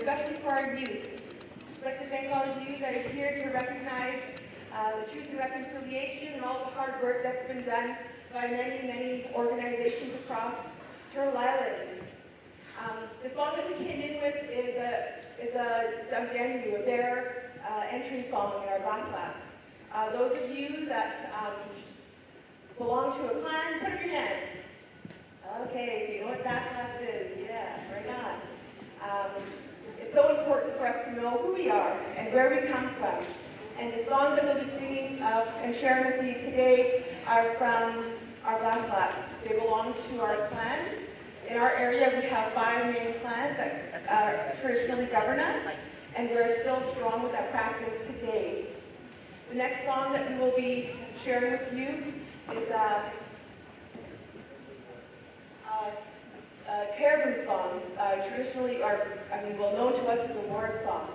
especially for our youth. I'd like to thank all of you that are here to recognize the Truth and Reconciliation and all the hard work that's been done by many, many organizations across Turtle Island. The song that we came in with is a Doug Danu, their entry song in our Black class. Those of you that belong to a clan, put up your hand. Okay, so you know what Black class is. Yeah, right on. It's so important for us to know who we are and where we come from. And the songs that we'll be singing and sharing with you today are from our Black class. They belong to our clans. In our area, we have 5 main clans that traditionally govern us, and we're still strong with that practice today. The next song that we will be sharing with you is Caribou songs. Traditionally, well known to us as a war song.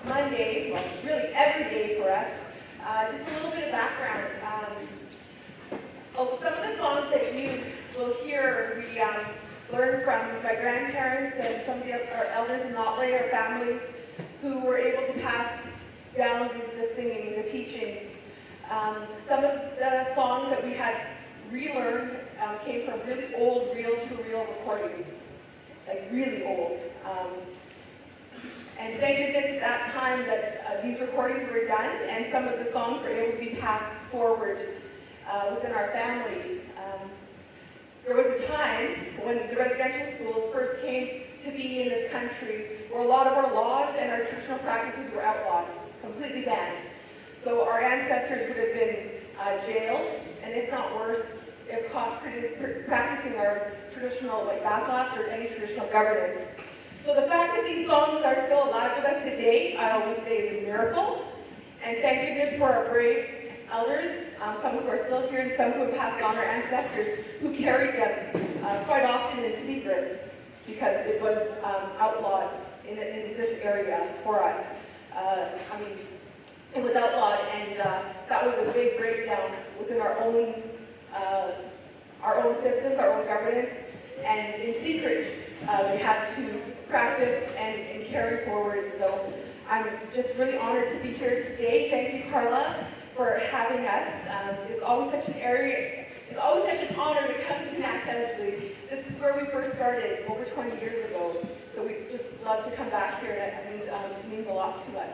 Monday, well, really every day for us. Just a little bit of background. Some of the songs that you will hear, we learned from my grandparents and some of our elders in Notley, our family, who were able to pass down the singing, the teaching. Some of the songs that we had relearned came from really old reel-to-reel recordings, like really old. And thank goodness at that time that these recordings were done and some of the songs were able to be passed forward within our family. There was a time when the residential schools first came to be in this country where a lot of our laws and our traditional practices were outlawed, completely banned. So our ancestors would have been jailed, and if not worse, if caught practicing our traditional bathos or any traditional governance. So the fact that these songs are still alive with us today, I always say is a miracle. And thank goodness for our brave elders, some who are still here and some who have passed on, our ancestors, who carried them quite often in secret because it was outlawed in this area for us. It was outlawed, and that was a big breakdown within our own systems, our own governance. and in secret, we have to practice and carry forward. So I'm just really honored to be here today. Thank you, Carla, for having us. It's always such an honor to come to NACA. This is where we first started over 20 years ago. So we just love to come back here, and it means a lot to us.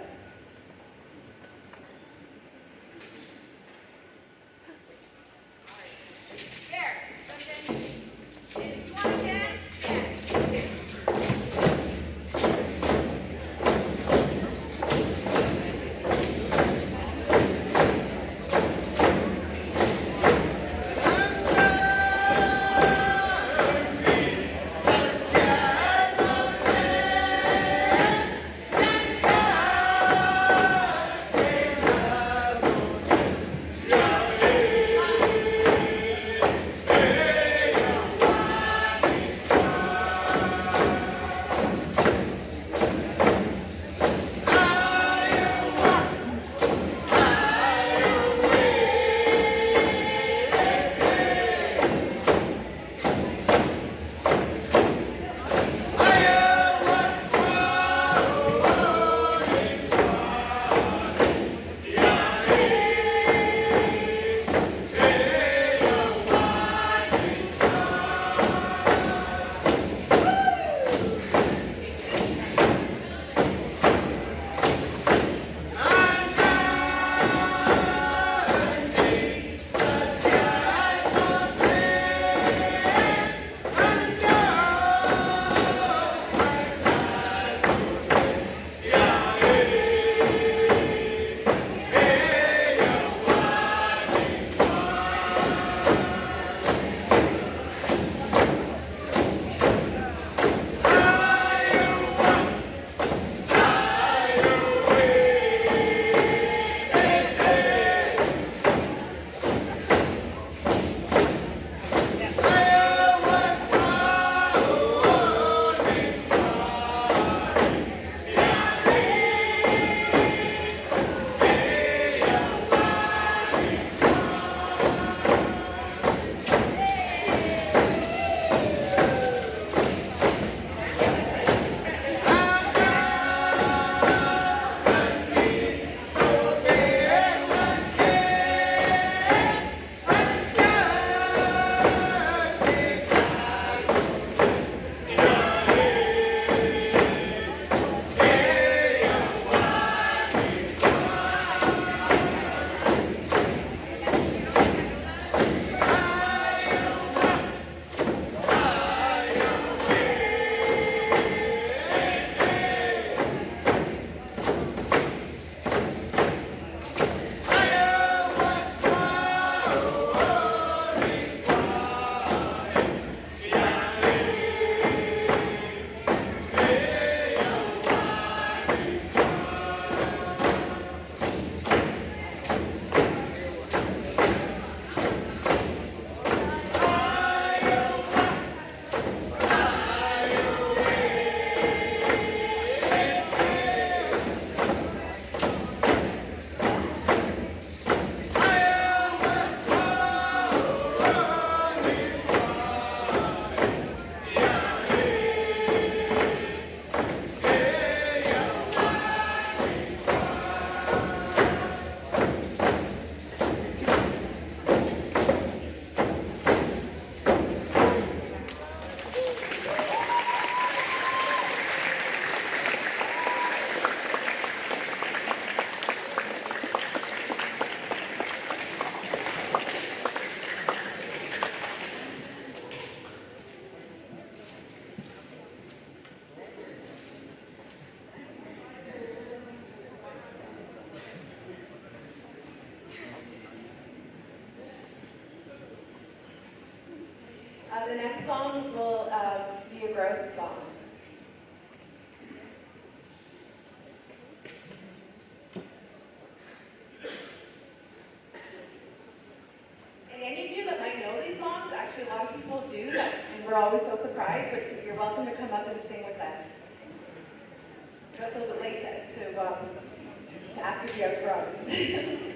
The next song will be a growth song. And any of you that might know these songs, actually a lot of people do, and we're always so surprised, but you're welcome to come up and sing with us. That's a little bit late to ask if you have drugs.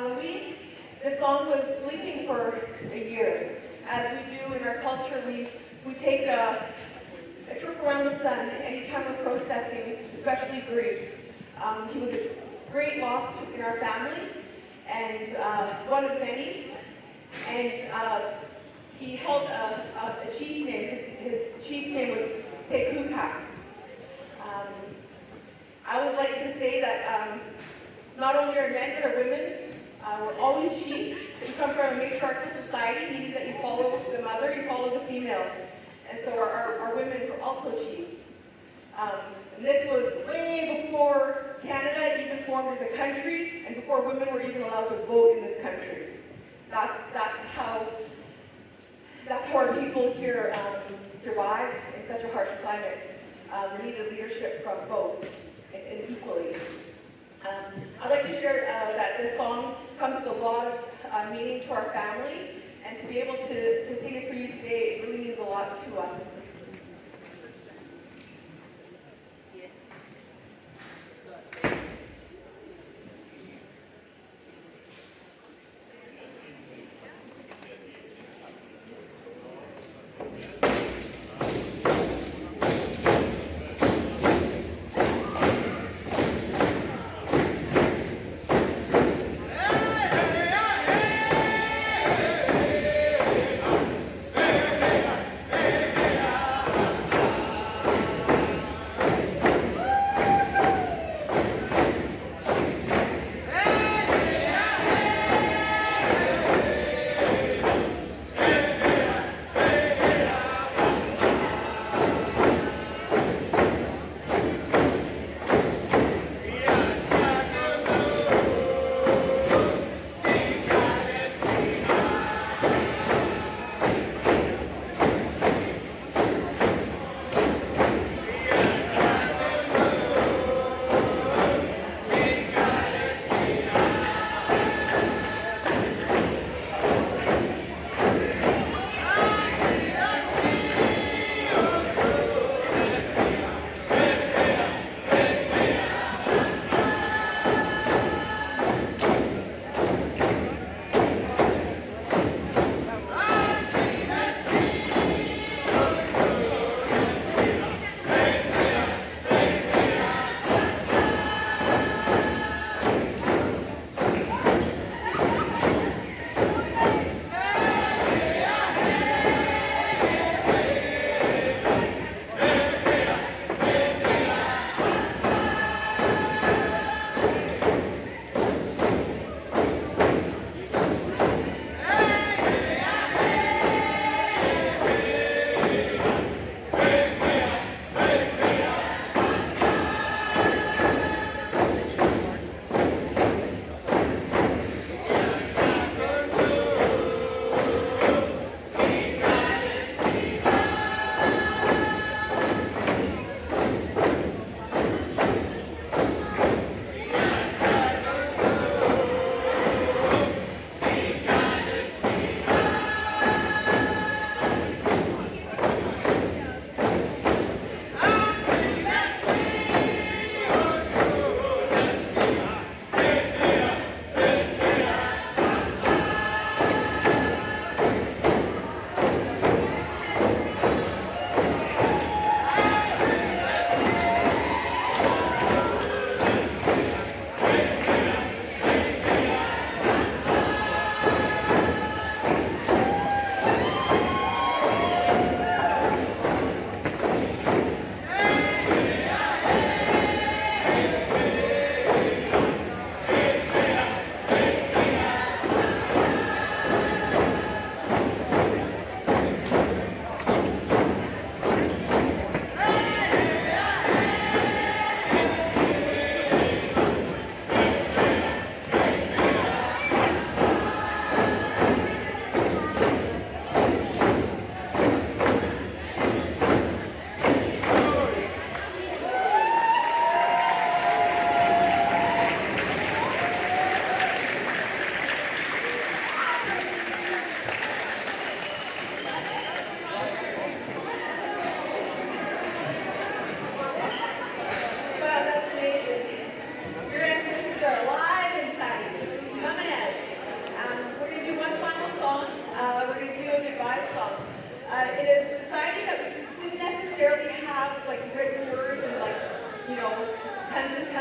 Halloween. This song was sleeping for a year. As we do in our culture, we take a trip around the sun anytime we're processing, especially grief. He was a great loss in our family, and one of many. And he held a chief's name. His chief's name was Tekukak. I would like to say that not only are men but are women, we're always chiefs. We come from a matriarchal society, meaning that you follow the mother, you follow the female. And so our women were also chiefs. And this was way before Canada even formed as a country, and before women were even allowed to vote in this country. That's how our people here survived in such a harsh climate. We needed leadership from both and equally. I'd like to share that this song comes with a lot of meaning to our family, and to be able to sing it for you today, it really means a lot to us.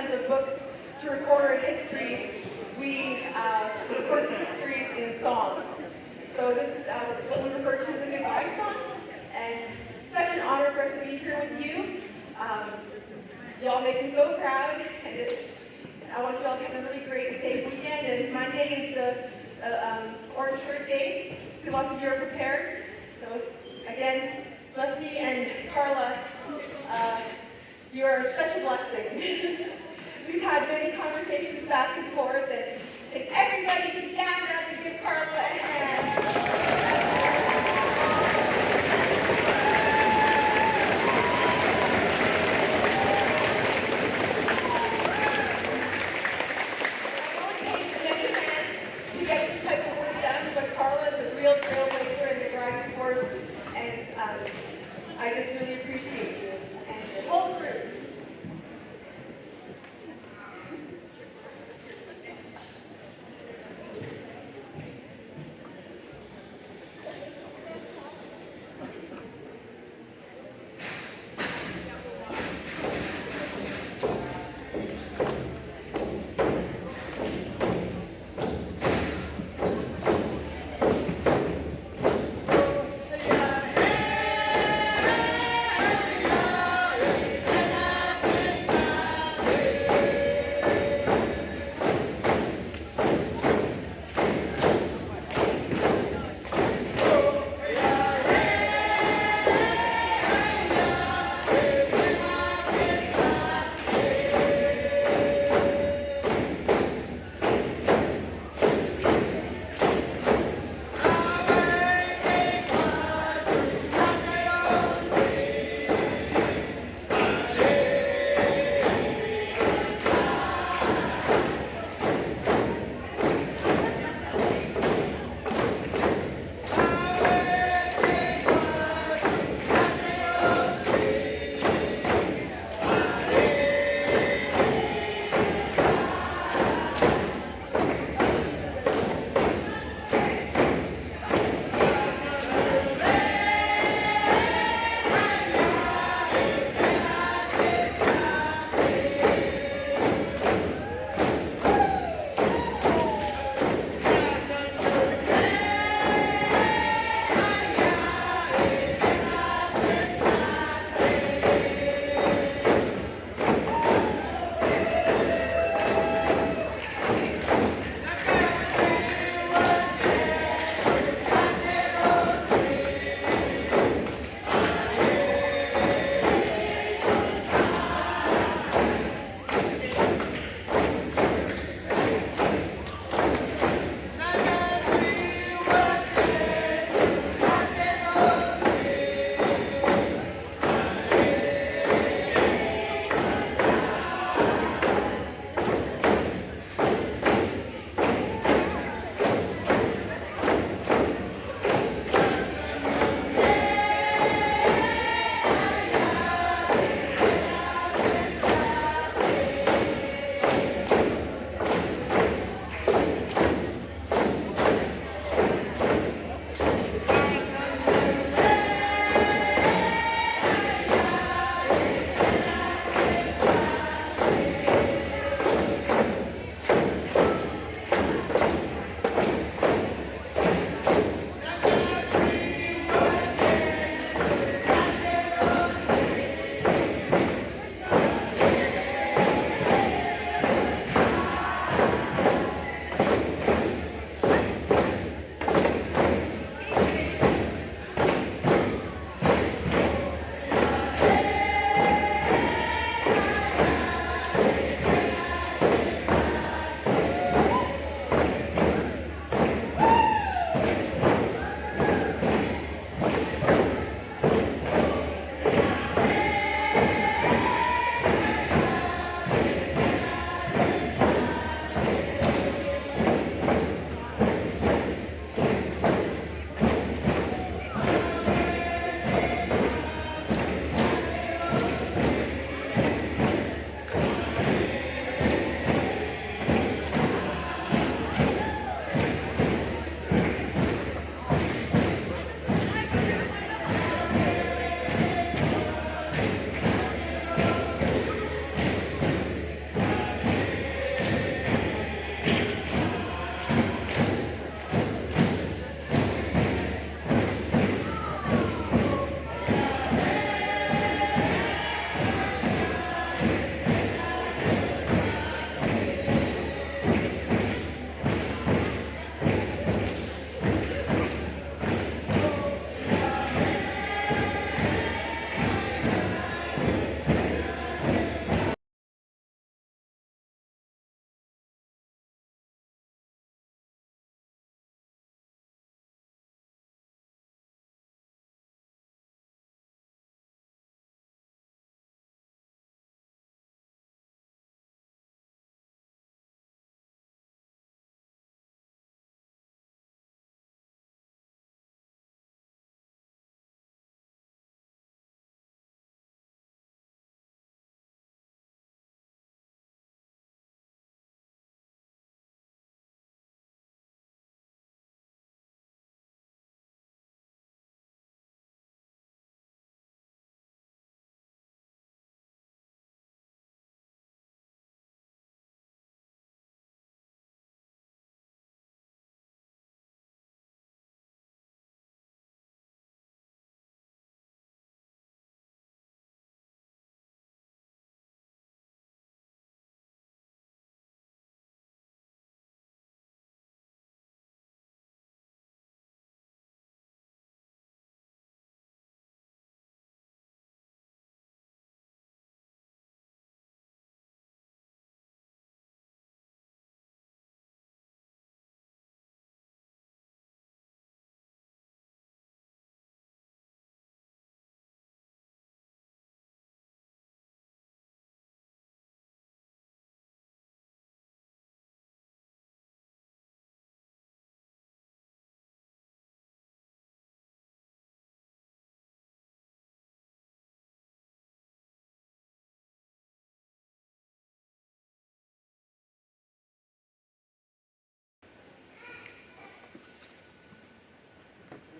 to the books to record our history, we record history in song. So this is what we refer to as a goodbye song, and such an honor for us to be here with you. Y'all make me so proud, and I want you all to have a really great, safe weekend. And Monday is the Orange Shirt Day, so lots of you are prepared. So again, Leslie and Carla, you are such a blessing. We've had many conversations back and forth, and if everybody can stand up and give Carla a hand. To get this type of work done, but Carla is a real trailblazer in the driving force, and I just really appreciate you and the whole crew.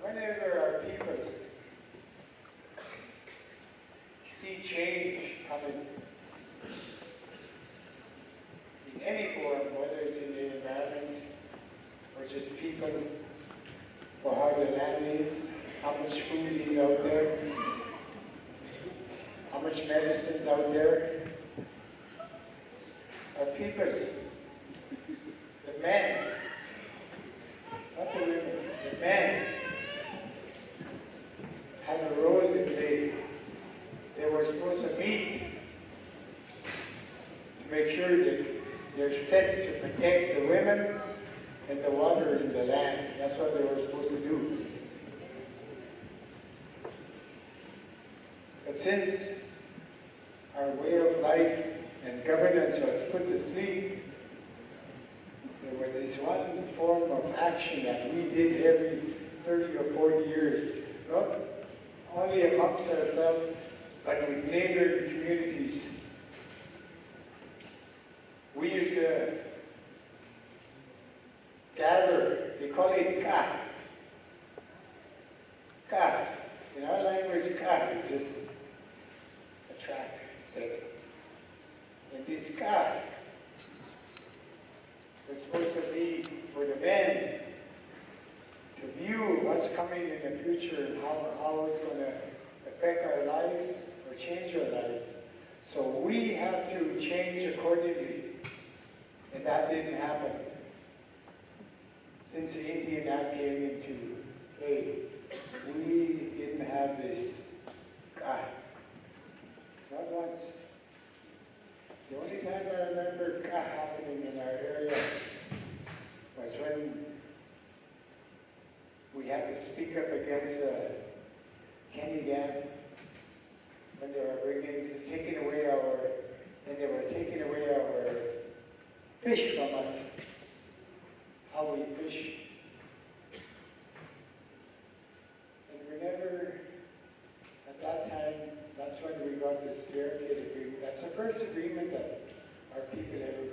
whenever our people see change coming in any form, whether it's in the environment or just people, or how the land is, how much food is out there, how much medicine's out there, our people, the men, not the women, the men had a role to play. They were supposed to meet to make sure that they're set to protect the women and the water in the land. That's what they were supposed to do. But since our way of life and governance was put to sleep, there was this one form of action that we did every 30 or 40 years, not only amongst ourselves, but with neighboring communities. We used to gather, they call it ka. Ka. In our language, ka is just a track set. And this ka was supposed to be for the men to view what's coming in the future and how it's going to affect our lives or change our lives. So we have to change accordingly. And that didn't happen. Since the Indian Act came into play, we didn't have this God. Not once. The only time I remember God happening in our area was when we had to speak up against Kenny Dam, when they were taking away our fish from us, how we fish. And we never, at that time, that's when we got this barricade agreement. That's the first agreement that our people ever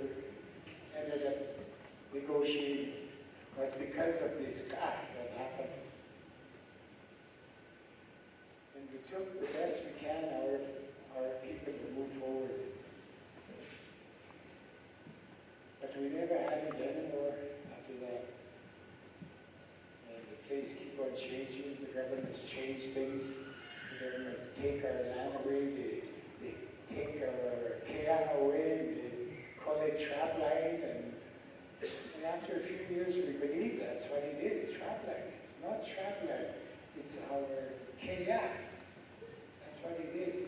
ended up negotiating, was because of this act that happened. And we took the best we can, our people, to move forward. But we never had it anymore after that. And the place keep on changing. The governments change things. The governments take our land away. They take our kea away. They call it trap line. And after a few years, we believe that's what it is, trap line. It's not trap line. It's our kea. That's what it is.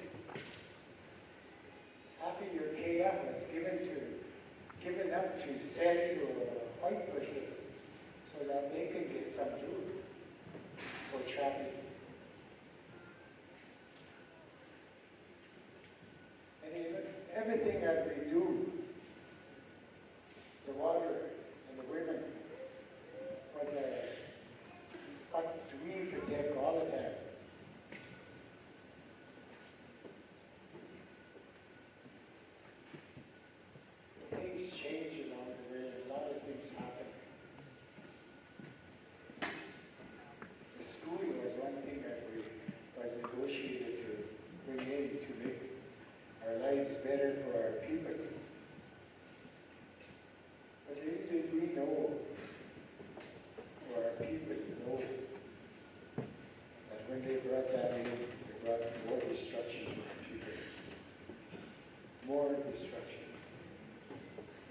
After your kea was given up to sell to a white person so that they can get some food for traveling. And everything that we do, the water and the women, was what we protect all the time. Things change along the way, a lot of things happen. The school was one thing that was negotiated to bring in to make our lives better for our people. But little did we know, or our people know, that when they brought that in, they brought more destruction to our people. More destruction.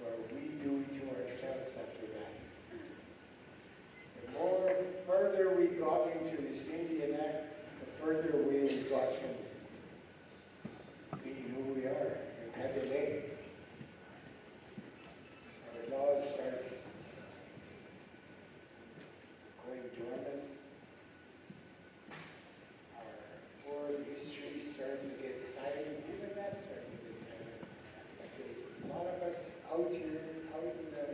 Or we do to ourselves after that. The more further we got into this Indian Act, the further away we got from being who we are in Kapolei. Our laws start going dormant. Our oral history starts to get silent. Even that starts to get silent. A lot of us out here, out in the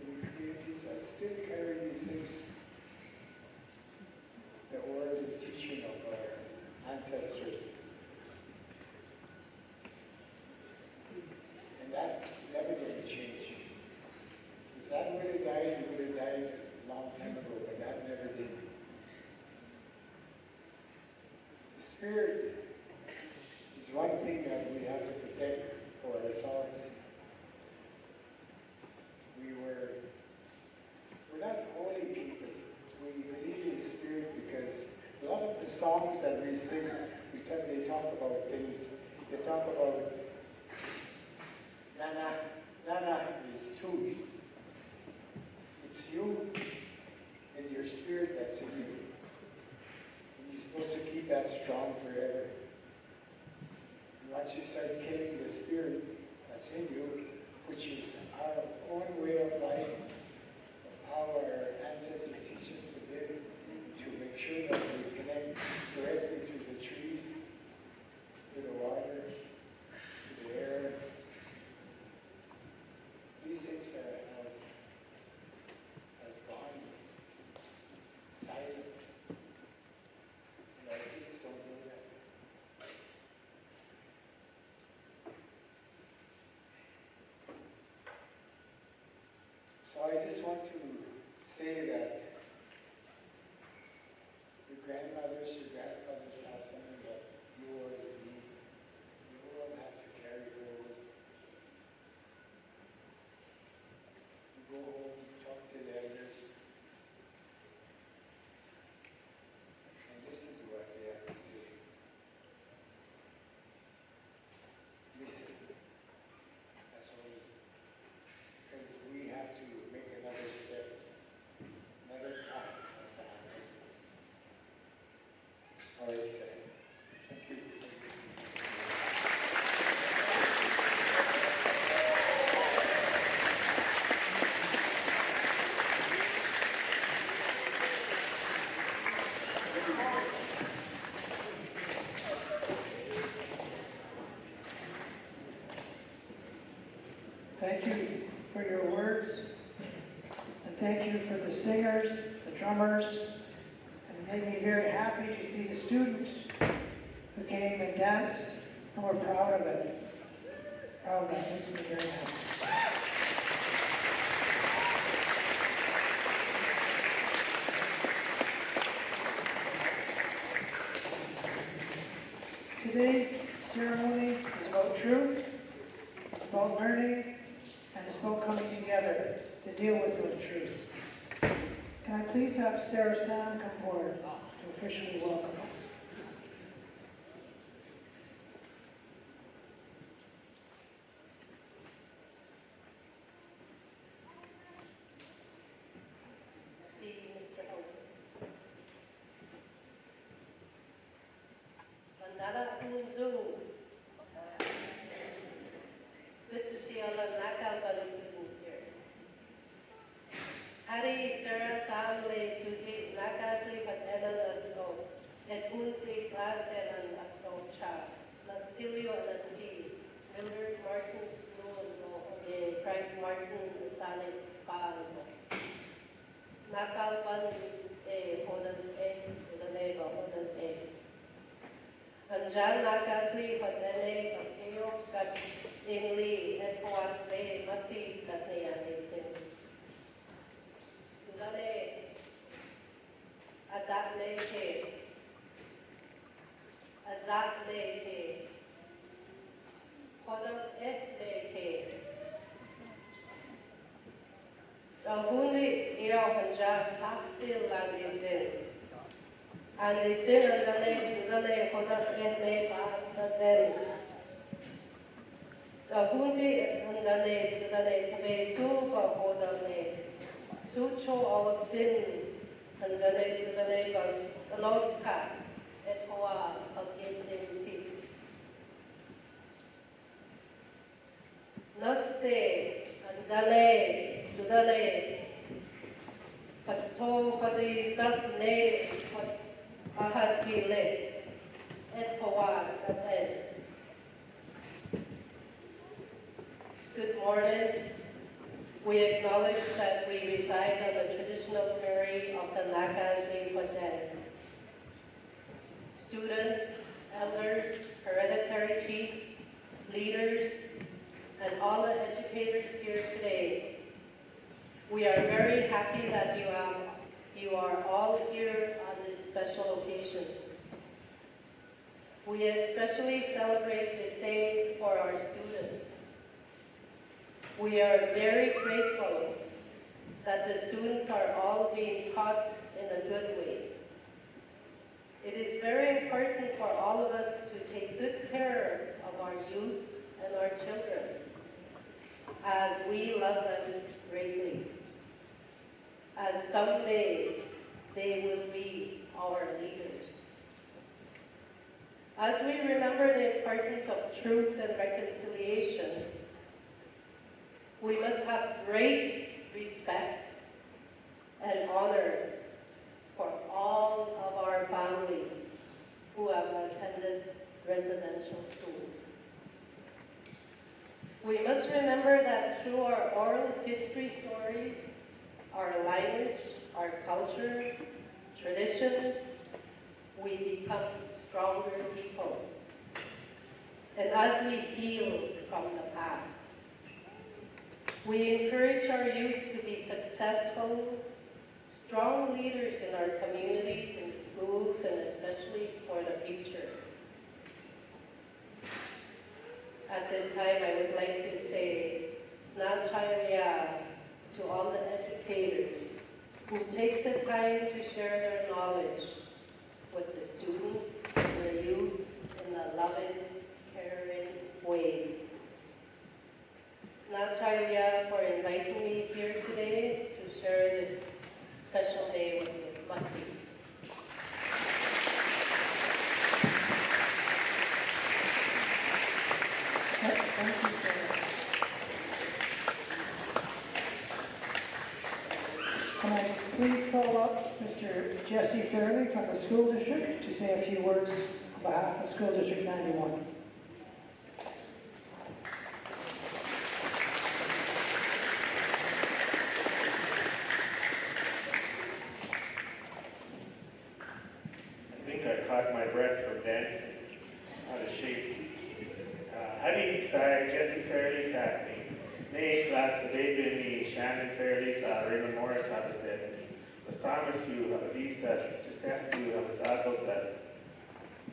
communities, that still carry these things, the oral teaching of our ancestors. And that's never going to change. If that would have died, it would have died a long time ago, but that never did. spirit is one thing that we have to protect for ourselves. We're not holy people. We believe in spirit because a lot of the songs that we sing, they talk about things. They talk about Nana. Nana is two. It's you and your spirit that's in you. And you're supposed to keep that strong forever. And once you start killing the spirit that's in you, which is our own way of life, how our ancestors teach us to live, to make sure that we connect directly to the trees, to the water, to the air. These things has gone silent. And our kids don't know that. So I just want to say that your grandmothers, your grandfathers have something that you already need. You will have to carry forward. You go home, talk to the elders, and listen to what they have to say. Listen. That's all. Because we have to make another step, another path. That's the happen. All right, sir. Thank you. Thank you for your words, and thank you for the singers, the drummers, and it made me very happy to see the students who came and danced, and we're proud of it. Proud of that, makes me very happy. Today's ceremony is about truth, it's about learning, and it's about coming together to deal with those truths. Can I please have Sarah Sam come forward to officially welcome us? Mr. Hope. Mandala Kunzu. Good to see all the Nakal students here. Hari Sarah Samle Suji Nakasri Patel Asto, et Unsi Class Elan Asto Cha, Lasilio Alanti, Mildred Martin Snow, Frank Martin Salik Spa. Nakal Pan Hodas the neighbor Hodas Anjan Nakasri Patele Kapio Kat Singli et Hoat Le Masi Satneyani Sing. Sudale Adak Le Ke Azak Le Ke Hodas Et Le Ke Sahuni Eo Punjab Saktil Landin and the dinner the lake for the family the day. So Hundi and the lake pay super for the lake. Sucho our sin and the lake of the Lord cat at Hoa against the sea. Naste and the lake to the lake. But so for the sub lake Ahadvile, et Hawa Saten. Good morning. We acknowledge that we reside on the traditional prairie of the Nakas Zingpoten. Students, elders, hereditary chiefs, leaders, and all the educators here today, we are very happy that you are all here on this special occasion. We especially celebrate this day for our students. We are very grateful that the students are all being taught in a good way. It is very important for all of us to take good care of our youth and our children, as we love them greatly, as someday they will be our leaders. As we remember the importance of truth and reconciliation, we must have great respect and honor for all of our families who have attended residential schools. We must remember that through our oral history stories, our language, our culture, traditions, we become stronger people. And as we heal from the past, we encourage our youth to be successful, strong leaders in our communities and schools, and especially for the future. At this time, I would like to say Snap Chaya to all the educators who take the time to share their knowledge with the students and the youth in a loving, caring way. Snap Chaya for inviting me here today to share this special day with Masti. Thank you, Sarah. Can I please call up Mr. Jesse Fairley from the school district to say a few words on behalf of School District 91. I think I caught my breath from dancing out of shape. Hadi Sai, Jesse Fairley Sackney, Snake, Last Sababini, Shannon Fairley, Raymond Morris, Habased, Basamasu, Habadisa, Giuseppe, Habazagoza,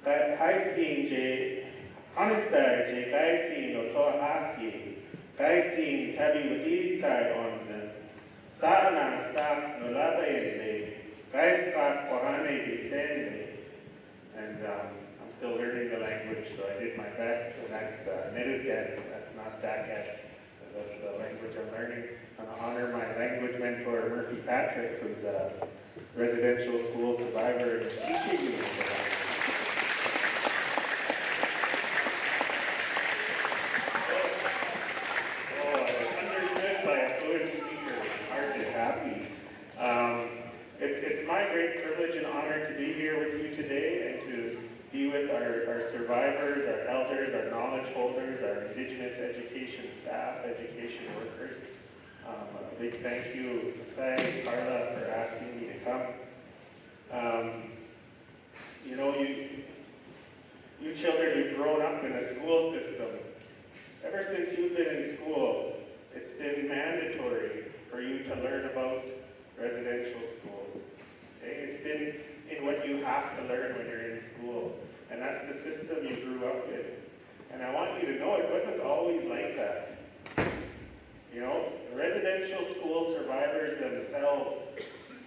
Kaitsin, J. Honestar, J. Kaitsin, Otoa Asi, Kaitsin, Tabi Wadistai Onzen, Saana, Staff, Nolaba Ende, Kaiskak, Kohane, Bitsende, and I'm still learning the language, so I did my best, and that's Neruket, that's not Daket, because that's the language I'm learning. I want to honor my language mentor, Murphy Patrick, who's a residential school survivor and teaching me. Oh, understood by a fluent speaker. Heart is happy. It's my great privilege and honor to be here with you today and to be with our survivors, our elders, our knowledge holders, our Indigenous education staff, education workers. A big thank you, Sai, Carla, for asking me to come. You know, you children, you've grown up in a school system. Ever since you've been in school, it's been mandatory for you to learn about residential schools. Okay? It's been in what you have to learn when you're in school. And that's the system you grew up in. And I want you to know it wasn't always like that. You know, residential school survivors themselves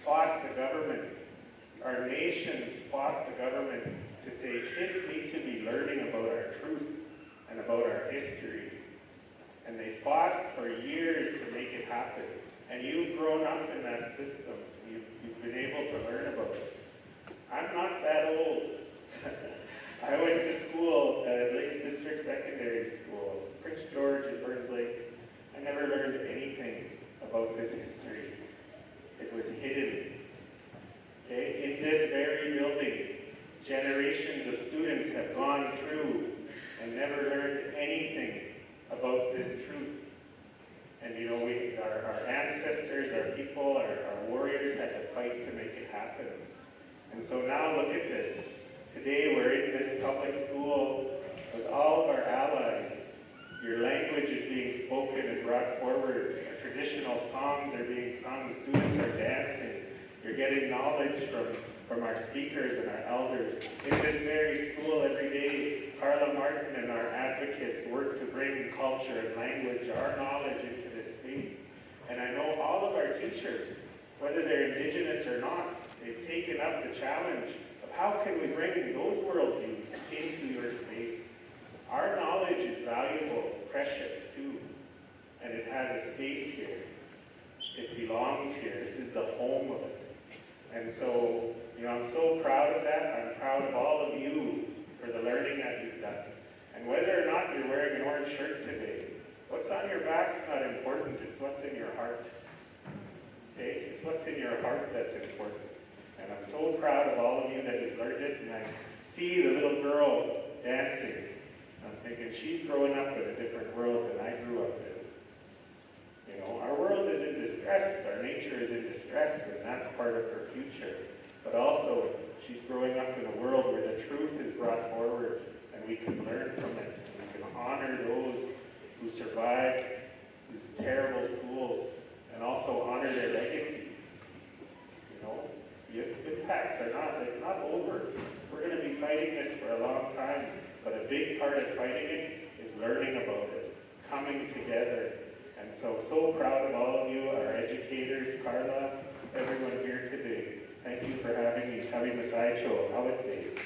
fought the government. Our nations fought the government to say kids need to be learning about our truth and about our history. And they fought for years to make it happen. And you've grown up in that system. You've been able to learn about it. I'm not that old. I went to school at Lakes District Secondary School, Prince George in Burns Lake. I never learned anything about this history. It was hidden. Okay? In this very building, generations of students have gone through and never learned anything about this truth. And you know, our ancestors, our people, our warriors had to fight to make it happen. And so now look at this. Today we're in this public school with all of our allies. Your language is being spoken and brought forward. Traditional songs are being sung. The students are dancing. You're getting knowledge from our speakers and our elders. In this very school every day, Carla Martin and our advocates work to bring culture and language, our knowledge into this space. And I know all of our teachers, whether they're Indigenous or not, they've taken up the challenge of how can we bring those worldviews into your space. Our knowledge is valuable, precious too, and it has a space here. It belongs here. This is the home of it. And so, I'm so proud of that. I'm proud of all of you for the learning that you've done. And whether or not you're wearing an orange shirt today, what's on your back is not important. It's what's in your heart. Okay? It's what's in your heart that's important. And I'm so proud of all of you that have learned it. And I see the little girl dancing. I'm thinking she's growing up in a different world than I grew up in. Our world is in distress, our nature is in distress, and that's part of her future. But also, she's growing up in a world where the truth is brought forward, and we can learn from it. We can honor those who survived these terrible schools, and also honor their legacy. The impacts it's not over. We're going to be fighting this for a long time, but a big part of fighting it is learning about it, coming together. And so proud of all of you, our educators, Carla, everyone here today. Thank you for having the sideshow of how it's safe.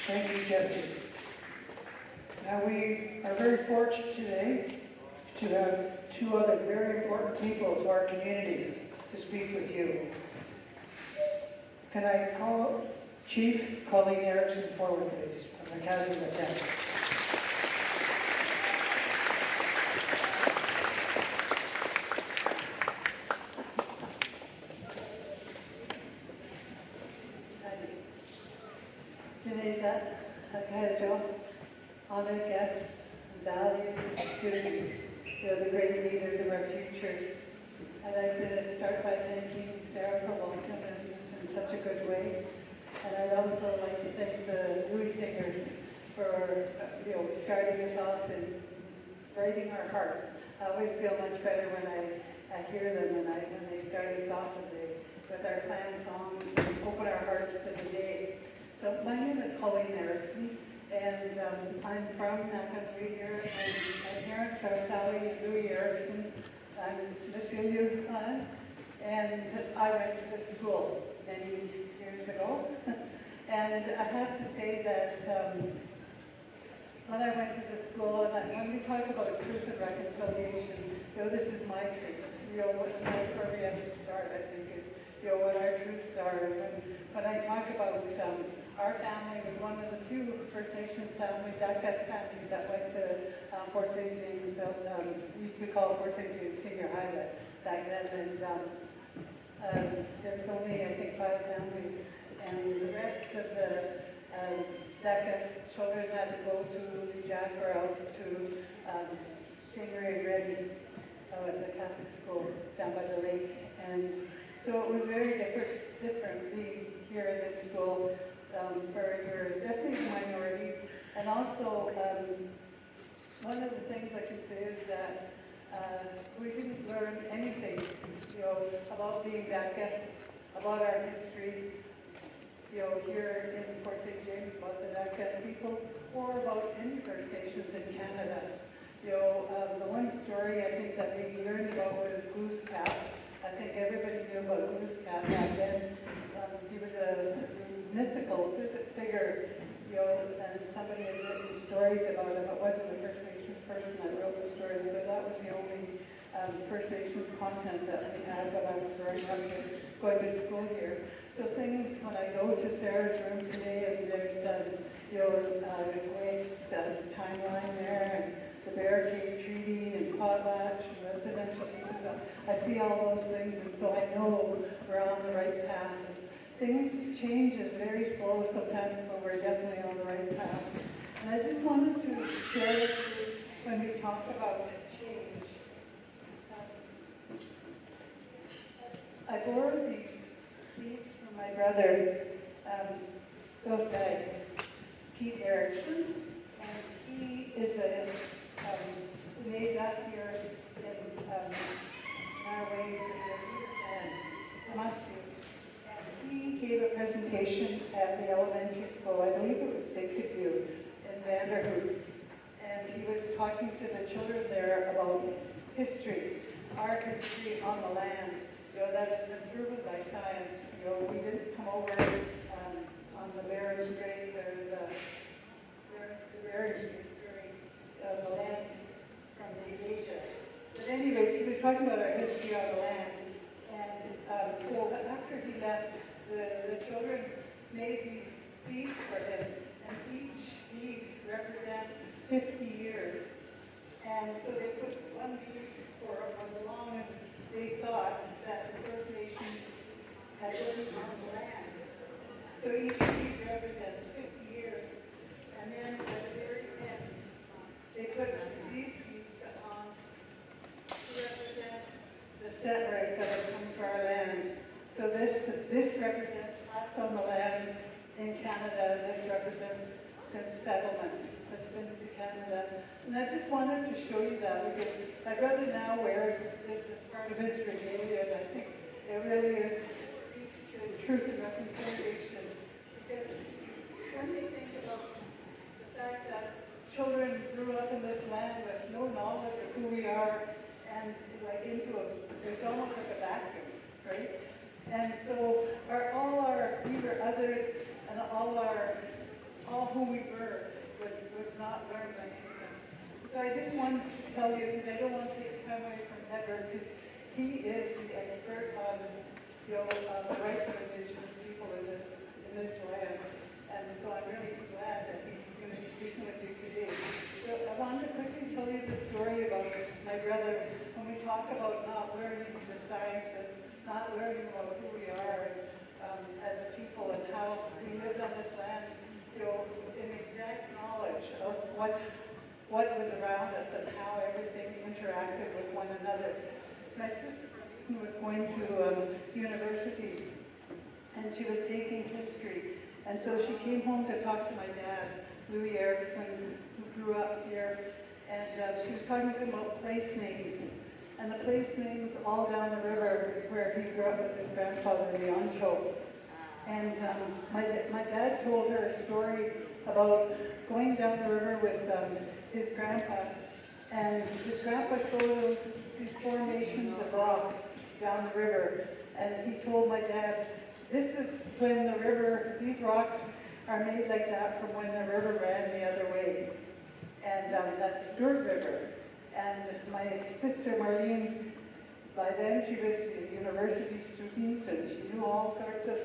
Thank you, Jesse. Now we are very fortunate today to have two other very important people to our communities to speak with you. Can I call Chief Colleen Erickson forward, please, from the Academy of Defense? Today's Akajo, honored guests, valued students, the great leaders of our future. I'd like to start by thanking Sarah for welcoming us in such a good way. And I'd also like to thank the Louis Singers for starting us off and writing our hearts. I always feel much better when I hear them and when they start us off with our clan song and open our hearts to the day. So my name is Colleen Erickson, and I'm from Nakatui here, and my parents are Sally and Louis Erickson. I'm Vasiliu clan, and I went to the school many years ago. And I have to say that when I went to the school, and when we talk about truth and reconciliation, this is my truth. That's where we have to start, I think, is what our truths are. When I talk about our family was one of the few First Nations families, Dakat families that went to Fort St. James. We used to call Fort St. James Senior High back then, and there was only, I think, 5 families, and the rest of the Dakat children had to go to Jack or else to Stingray and Reddy at the Catholic school down by the lake, and so it was very different being here in this school. For your definitely minority, and also one of the things I can say is that we didn't learn anything, about being Dakat, about our history, here in Fort St. James, about the Dakat people, or about any First Nations in Canada. The one story I think that we learned about was Goose Cap. I think everybody knew about Goose Cap back then. He was a mythical figure, and somebody had written stories about him. It wasn't the First Nations person that wrote the story, but that was the only First Nations content that we had when I was growing up here, going to school here. So things, when I go to Sarah's room today, and there's the great timeline there, and the barricade treaty, and potlatch, and residential uses, I see all those things, and so I know we're on the right path. Things change is very slow sometimes, but we're definitely on the right path. And I just wanted to share with you, when we talk about change, I borrowed these seeds from my brother. So Pete Erickson, and he is they got here in Norway and Moscow. And he gave a presentation at the elementary school, I believe it was Sacred View in Vanderhoof. And he was talking to the children there about history, our history on the land. That's been proven by science. We didn't come over on the Bering Strait or the Bering Strait, the land from the Asia. But anyways, he was talking about our history on the land. And so after he left, the children made these beads for him, and each bead represents 50 years. And so they put one bead for as long as they thought that the First Nations had lived on the land. So each bead represents 50 years. And then at the very end, they put these beads on to represent the settlers that have come to our land. So this represents us on the land in Canada. This represents since settlement has been to Canada. And I just wanted to show you that because my brother now wears this as part of his regalia, and I think it really speaks to truth and reconciliation. Because when we think about the fact that children grew up in this land with no knowledge of who we are, and like there's almost like a vacuum, right? And so we were othered, and all who we were was not learned by anyone. So I just wanted to tell you, because I don't want to take time away from Edward, because he is the expert on the rights of Indigenous people in this land. And so I'm really glad that he's going to be speaking with you today. So I wanted to quickly tell you the story about my brother. When we talk about not learning the sciences, not learning about who we are as a people and how we lived on this land, in exact knowledge of what was around us and how everything interacted with one another. My sister was going to university, and she was taking history, and so she came home to talk to my dad, Louis Erickson, who grew up here, and she was talking to him about place names, and the place names all down the river where he grew up with his grandfather, the Oncho. And my dad told her a story about going down the river with his grandpa, and his grandpa showed him these formations of rocks down the river, and he told my dad, this is when the river, these rocks are made like that from when the river ran the other way, and that's Stewart River. And my sister Marlene, by then she was a university student, and she knew all sorts of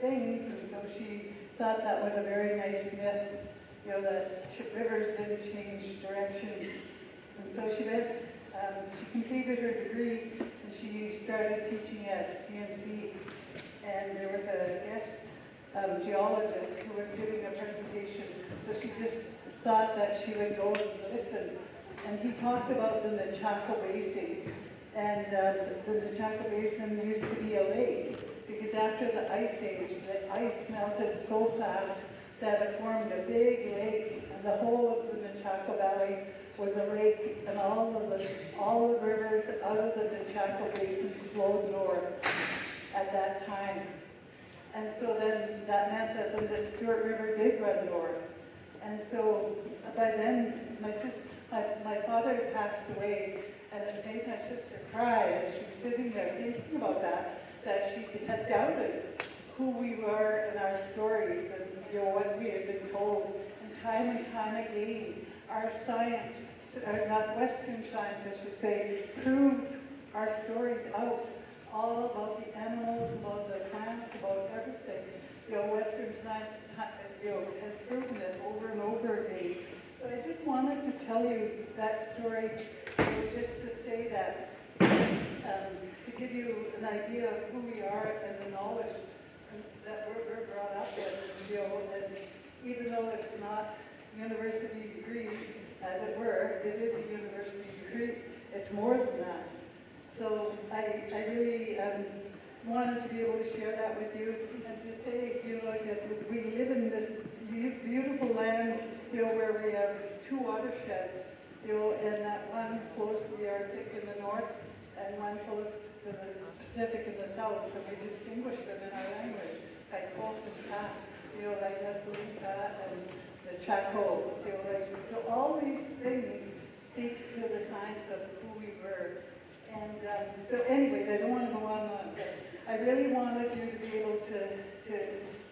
things, and so she thought that was a very nice myth, that rivers didn't change direction. And so she went, she completed her degree, and she started teaching at CNC, and there was a guest geologist who was giving a presentation, so she just thought that she would go and listen. And he talked about the Nechako Basin, and the Nechako Basin used to be a lake, because after the Ice Age, the ice melted so fast that it formed a big lake, and the whole of the Nechako Valley was a lake, and all the rivers out of the Nechako Basin flowed north at that time. And so then that meant that the Stewart River did run north. And so by then, my father had passed away, and it made my sister cry as she was sitting there thinking about that she had doubted who we were in our stories and what we had been told. And time again, our science, not Western science I should say, proves our stories out, all about the animals, about the plants, about everything. Western science has proven it over and over again. So I just wanted to tell you that story, just to say that, to give you an idea of who we are and the knowledge that we're brought up with, and even though it's not university degrees, as it were, it is a university degree. It's more than that. So I really wanted to be able to share that with you and to say, you know, that we live in this beautiful land, you know, where we have two watersheds, you know, and that one close to the Arctic in the north and one close to the Pacific in the south, and we distinguish them in our language, like Wolf and Cat, you know, like Nessalika and the Chaco, you know, like, so all these things speaks to the science of who we were. And so anyways, I don't want to go on, but I really wanted you to be able to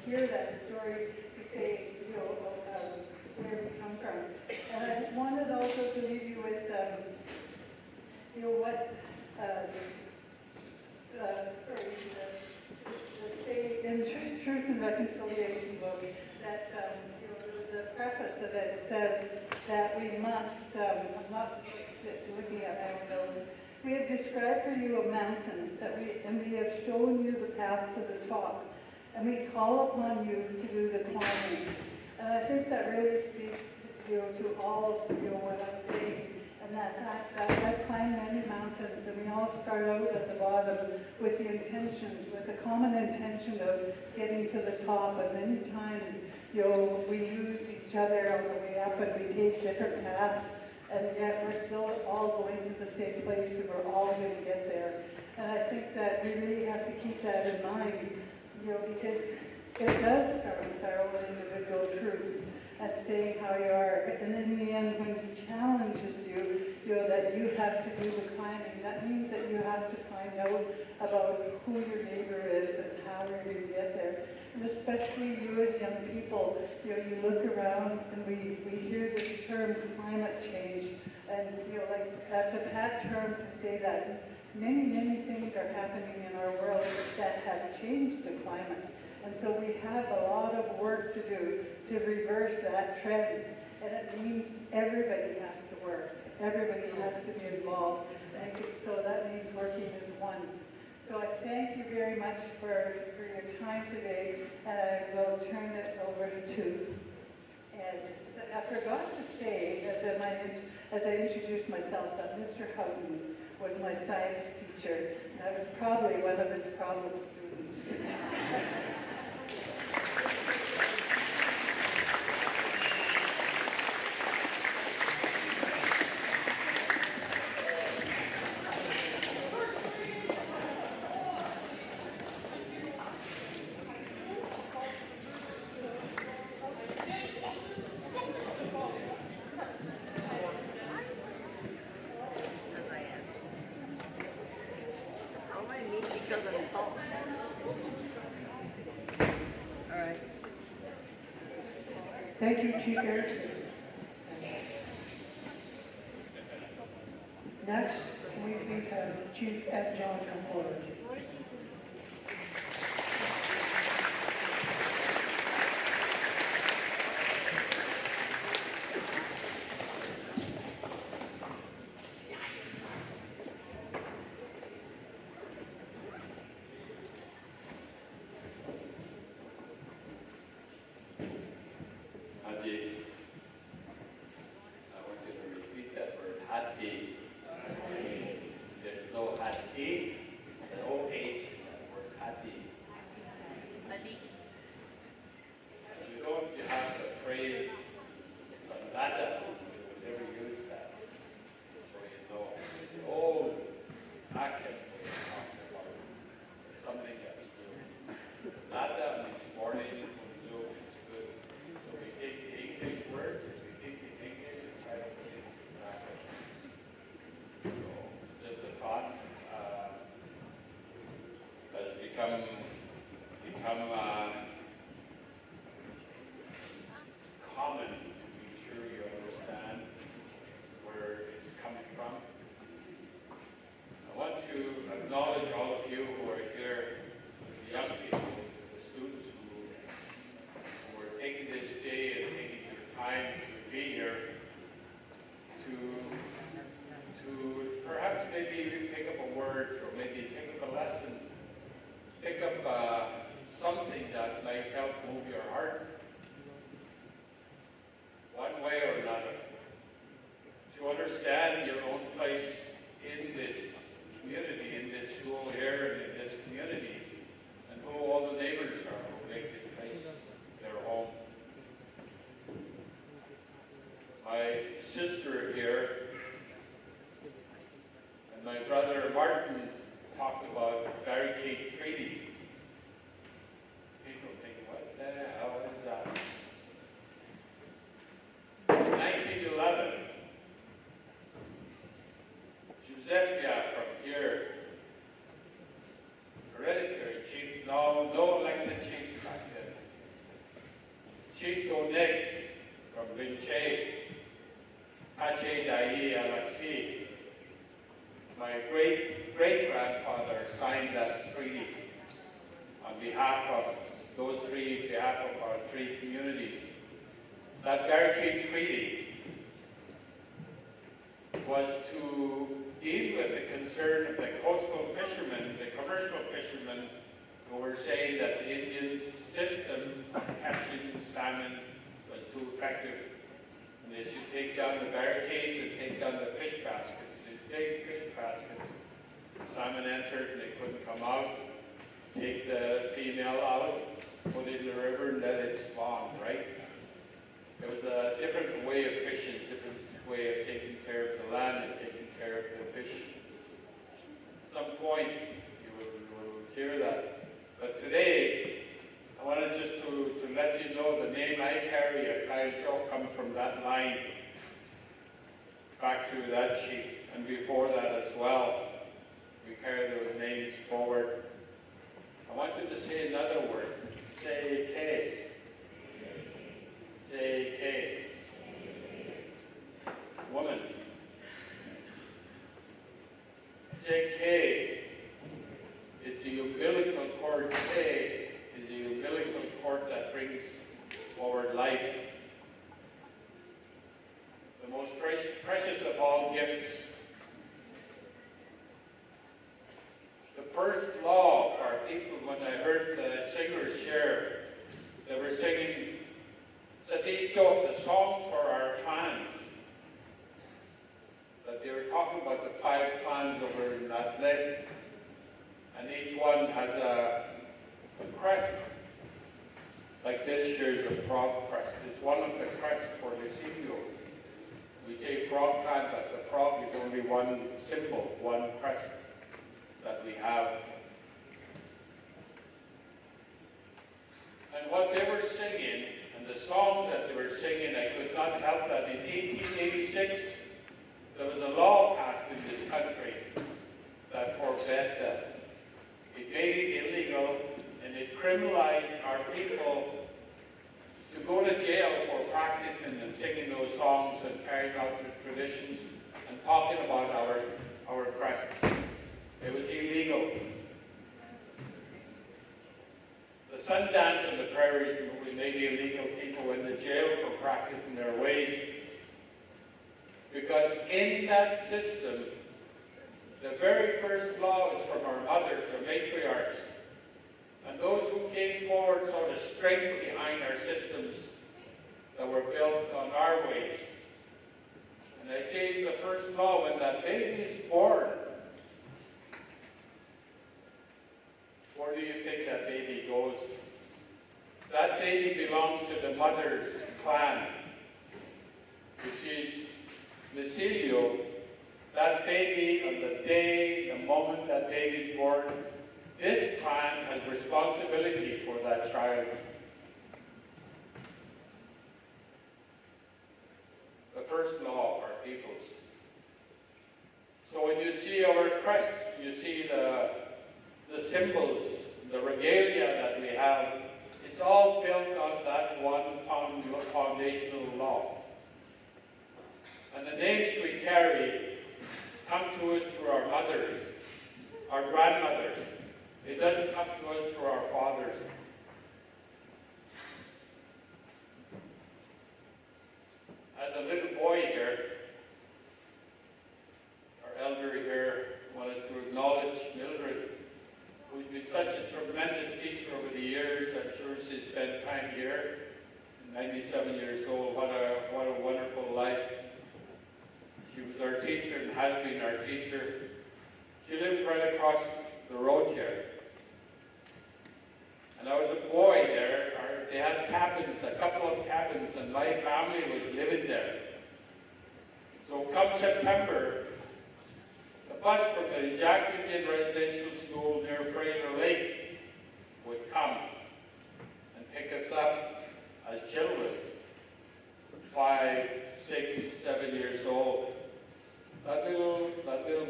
hear that story, to say, you know, where we come from. And I wanted also to leave you with, you know, what, the say in Truth and Reconciliation book, that, you know, the preface of it says that we must, I'm not looking at my own notes, we have described for you a mountain and we have shown you the path to the top, and we call upon you to do the climbing. And I think that really speaks, you know, to all of, you know, what I'm saying, and that I've climbed many mountains, and we all start out at the bottom with the intention, with the common intention of getting to the top, and many times, you know, we use each other on the way up, and we take different paths, and yet we're still all going to the same place, and we're all going to get there. And I think that we really have to keep that in mind, you know, because it does start with our own individual truths and saying how you are. And in the end, when he challenges you, you know, that you have to do the climbing, that means that you have to find out about who your neighbor is and how you're going to get there. And especially you as young people, you know, you look around and we hear this term climate change, and, you know, like, that's a bad term to say that. Many, many things are happening in our world that have changed the climate. And so we have a lot of work to do to reverse that trend. And it means everybody has to work. Everybody has to be involved. And so that means working as one. So I thank you very much for your time today. And I will turn it over to Ed. I forgot to say, as I introduced myself, that Mr. Houghton was my science teacher. And I was probably one of his problem students. Thank you, Chief Erickson. Next, can we please have Chief Ed John come forward? Common to be sure you understand where it's coming from. I want to acknowledge all of you who are here, the young people, the students who are taking this day and taking your time to be here to perhaps maybe pick up a word or maybe pick up a lesson, pick up something that might help move your heart one way or another, to understand your own place in this community, in this school here, and in this community, my sister here and my brother Martin talked about barricade treaty. People think, what the hell is that? In 1911, Giuseppia from here, hereditary chief, no elected chiefs back then. Chief Doneg from Vinche, Pache Dai Alexi, my great-grandfather signed that treaty on behalf of our three communities. That barricade treaty was to deal with the concern of the coastal fishermen, the commercial fishermen, who were saying that the Indian system of catching salmon was too effective. And they should take down the barricades and take down the fish baskets. These big fish baskets. Salmon entered and they couldn't come out. Take the female out, put it in the river, and let it spawn, right? It was a different way of fishing, different way of taking care of the land and taking care of the fish. At some point, you will hear that. But today, I wanted just to let you know the name I carry at Kyle Show comes from that line, back to that chief, and before that as well. We carry those names forward. I want you to say another word. Say K. Say K. Woman. Say K is the umbilical cord. K is the umbilical cord that brings forward life. The most precious of all gifts. The first law of our people, when I heard the singers share, they were singing Sadito, the song for our clans. That they were talking about the 5 clans over in that lake. And each one has a crest. Like this year's a frog crest. It's one of the crests for Lucidio. We say frog clan, but the frog is only one symbol, one crest that we have. And what they were singing, and the song that they were singing, I could not help that. In 1886, there was a law passed in this country that forbade that. It made it illegal, and it criminalized our people to go to jail for practicing and singing those songs and carrying out the traditions and talking about our crest. It was illegal. The Sundance and the prairies were made illegal. People went to jail for practicing their ways. Because in that system, the very first law is from our mothers, our matriarchs. And those who came forward saw the strength behind our systems that were built on our ways. And I say it's the first law, when that baby is born, where do you think that baby goes? That baby belongs to the mother's clan, which is Lucidio. That baby, on the day, the moment that baby is born, this clan has responsibility for that child. The first law of our peoples. So when you see our crest, you see the symbols, the regalia that we have, it's all built on that one foundational law. And the names we carry come to us through our mothers, our grandmothers. It doesn't come to us through our fathers. As a little boy here, our elder here wanted to acknowledge Mildred, who's been such a tremendous teacher over the years. I'm sure she's spent time here. 97 years old, what a wonderful life. She was our teacher and has been our teacher. She lives right across the road here. And I was a boy there. They had cabins, a couple of cabins, and my family was living there. So come September, the bus from the Jack Indian Residential School near Fraser Lake would come and pick us up as children, 5, 6, 7 years old. That little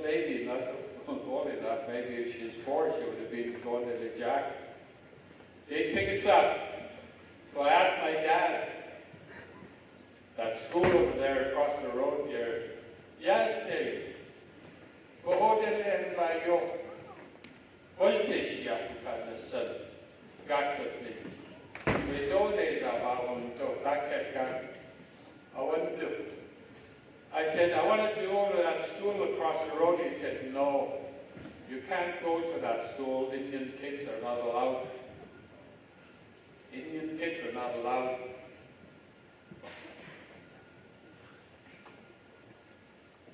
baby, not only that, maybe if she's 4, she would have been going to the Jack. They'd pick us up. So I asked my dad, that school over there across the road there, yes, Dave, Bohodin and Bayo, Hostish Yakukan, son, Gatsatni. We know they about one to Takakan. I want to do. I said, I want to go to that school across the road. He said, no, you can't go to that school. Indian kids are not allowed. Indian kids are not allowed.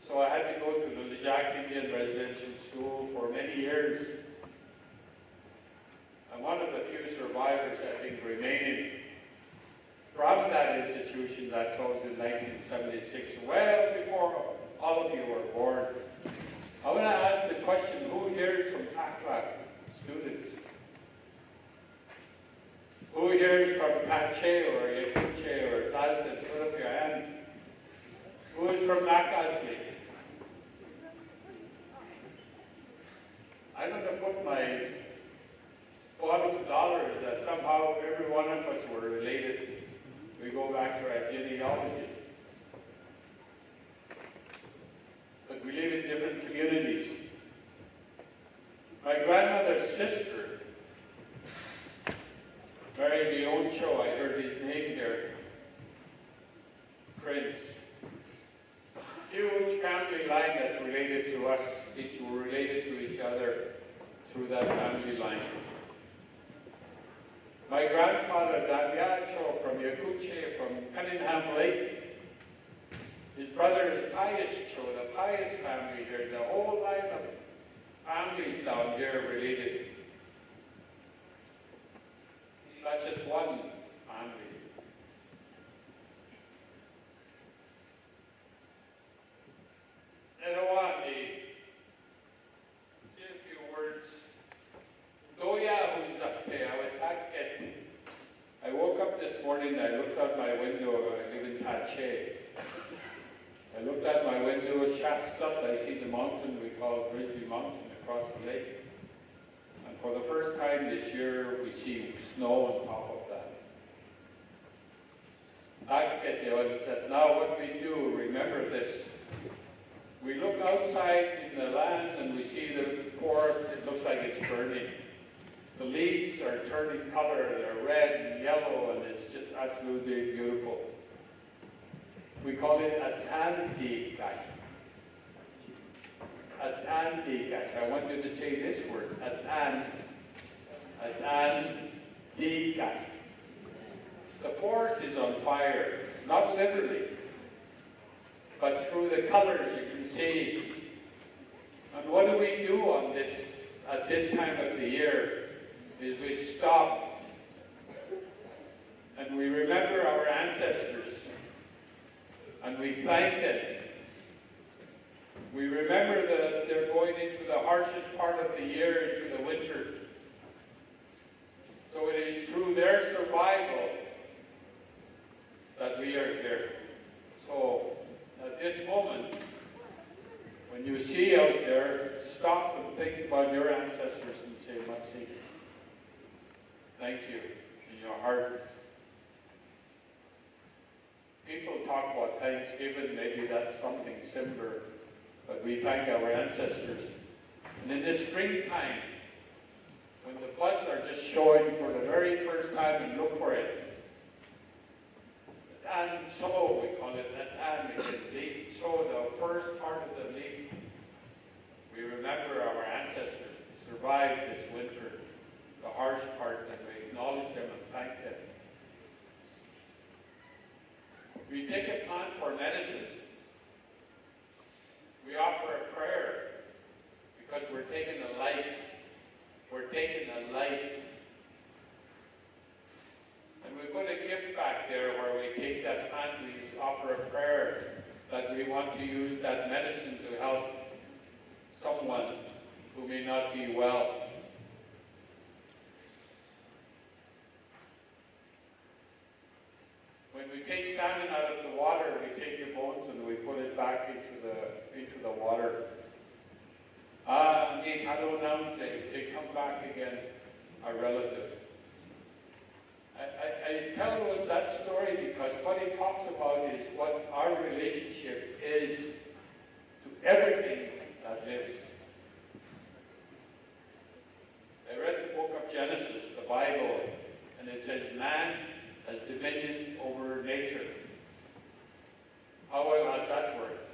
So I had to go to the Jack Indian Residential School for many years. I'm one of the few survivors, I think, remaining from that institution that closed in 1976, well before all of you were born. I want to ask the question, who here is from Paklak, students? Who here is from Pache or Yakuche or Tazda? Put up your hands. Who is from Nakasli? I'm going to put my bottom dollars that somehow every one of us were related. We go back to our genealogy. But we live in different communities. My grandmother's sister married Leoncho. I heard his name here. Prince. Huge family line that's related to us. Each were related to each other through that family line. My grandfather, Damiacho from Yakuche, from Cunningham Lake. His brother is Pius Cho, the Pius family here. The whole line of families down here related. That's just one family. Say a few words. Doya, who's up there, I woke up this morning, I looked out my window, I live in Tache. I looked out my window, shafts up, I see the mountain we call Grizzly Mountain across the lake. And for the first time this year, we see snow on top of that. Now what we do, remember this. We look outside in the land and we see the forest, it looks like it's burning. The leaves are turning color, they're red and yellow, and it's just absolutely beautiful. We call it a tandikai. A tandikai. I want you to say this word, a tandikai. The forest is on fire, not literally, but through the colors you can see. And what do we do on this, at this time of the year? Is we stop and we remember our ancestors and we thank them. We remember that they're going into the harshest part of the year, into the winter. So it is through their survival that we are here. So at this moment, when you see out there, stop and think about your ancestors and say, Matsi. Thank you in your heart. People talk about Thanksgiving, maybe that's something similar, but we thank our ancestors. And in the springtime, when the buds are just showing for the very first time and look for it, and so we call it that time, because they sow the first part of the leaf. We remember our ancestors who survived this winter, the harsh part, and we acknowledge them and thank them. We take a plant for medicine. We offer a prayer because we're taking a life. We're taking a life. And we put a gift back there where we take that plant, we offer a prayer that that we want to use that medicine to help someone who may not be well. When we take salmon out of the water, we take the bones and we put it back into the water. They come back again, our relative. I tell you that story because what he talks about is what our relationship is to everything that lives. I read the book of Genesis, the Bible, and it says man has dominion over nature. How well has that worked?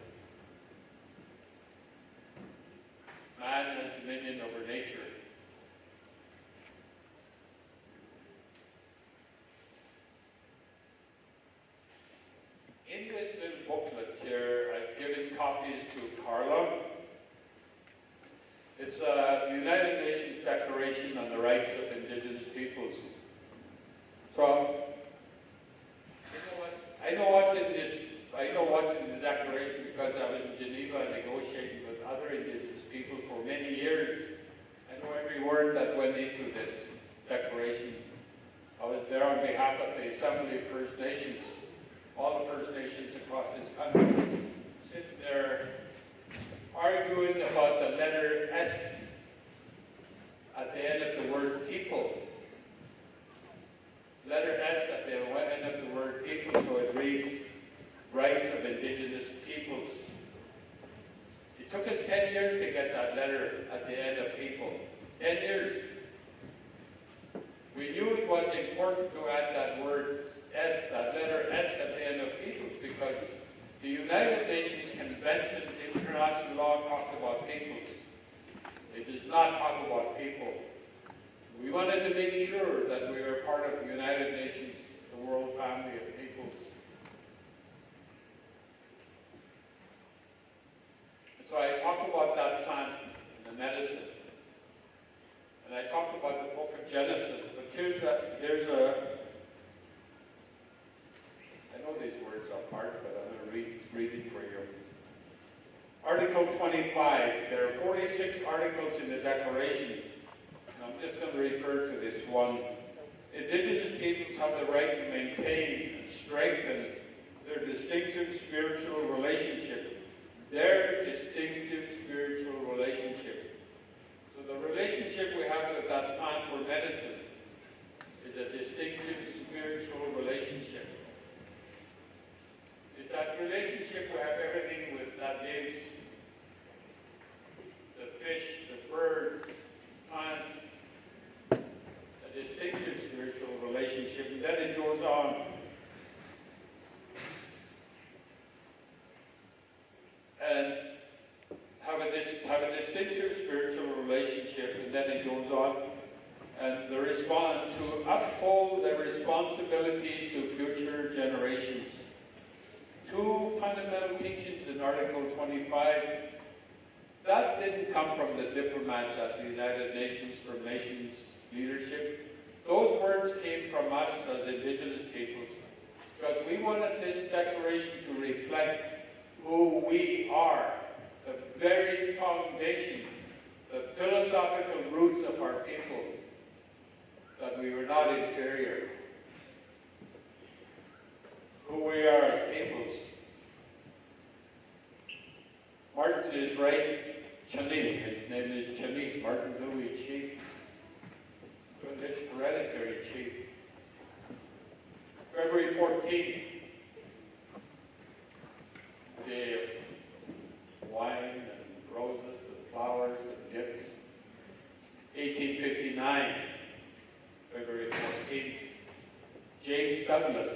Man has dominion over nature. In this little booklet here, I've given copies to Carla. It's the United Nations Declaration on the Rights of Indigenous Peoples. So, I know what's in the declaration because I was in Geneva negotiating with other Indigenous people for many years. I know every word that went into this declaration. I was there on behalf of the Assembly of First Nations, all the First Nations across this country, sitting there arguing about the letter S at the end of the word people. Letter S at the end of the word people, so it reads, Rights of Indigenous Peoples. It took us 10 years to get that letter at the end of people. 10 years. We knew it was important to add that word S, that letter S at the end of peoples, because the United Nations Convention International Law talks about peoples. It does not talk about people. We wanted to make sure that we were part of the United Nations, the world family of peoples. So I talked about that plant and the medicine. And I talked about the book of Genesis, but I know these words are hard, but I'm going to read it for you. Article 25, there are 46 articles in the Declaration. I'm just going to refer to this one. Indigenous peoples have the right to maintain and strengthen their distinctive spiritual relationship. Their distinctive spiritual relationship. So the relationship we have with that plant for medicine is a distinctive spiritual relationship. It's that relationship we have everything with that lives. The fish, the birds, plants, a distinctive spiritual relationship. And then it goes on. And have a distinctive spiritual relationship, and then it goes on. And the respond to uphold their responsibilities to future generations. Two fundamental teachings in Article 25. That didn't come from the diplomats at the United Nations for Nations leadership. Those words came from us as Indigenous peoples, because we wanted this declaration to reflect who we are, the very foundation, the philosophical roots of our people, that we were not inferior. Who we are as peoples. Martin is right. Chani, his name is Chani, Martin Louis Chief. So this hereditary chief. February 14th, day of wine and roses and flowers and gifts. 1859, February 14th, James Douglas,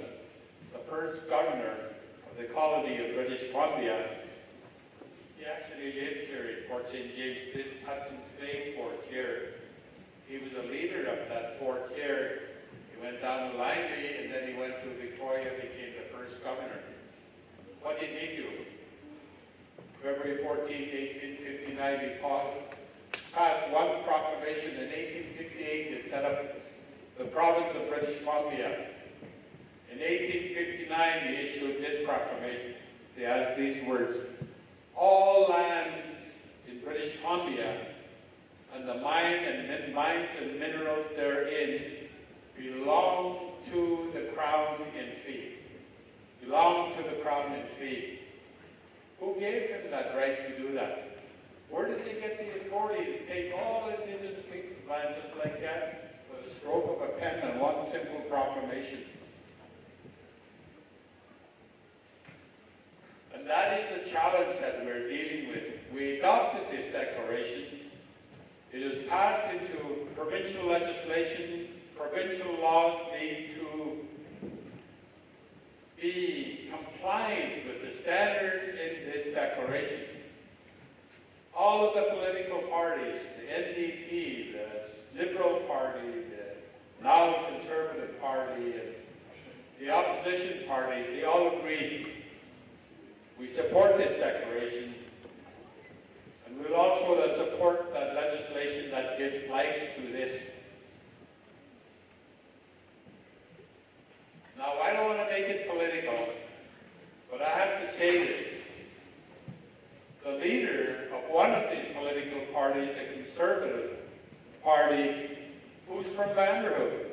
the first governor of the colony of British Columbia. He actually lived here in Fort St. James, this Hudson's Bay Fort here. He was a leader of that fort here. He went down to Langley, and then he went to Victoria, became the first governor. What did he do? February 14, 1859, he passed one proclamation in 1858 to set up the province of British Columbia. In 1859, he issued this proclamation. They has these words: all lands in British Columbia and the mines and minerals therein belong to the Crown in fee. Belong to the Crown in fee. Who gave him that right to do that? Where does he get the authority to take all Indigenous people's land just like that with a stroke of a pen and one simple proclamation? And that is the challenge that we're dealing with. We adopted this declaration. It is passed into provincial legislation. Provincial laws need to be compliant with the standards in this declaration. All of the political parties, the NDP, the Liberal Party, the now Conservative Party, and the opposition parties, they all agree. We support this declaration, and we'll also support that legislation that gives life to this. Now, I don't want to make it political, but I have to say this. The leader of one of these political parties, the Conservative Party, who's from Vanderhook,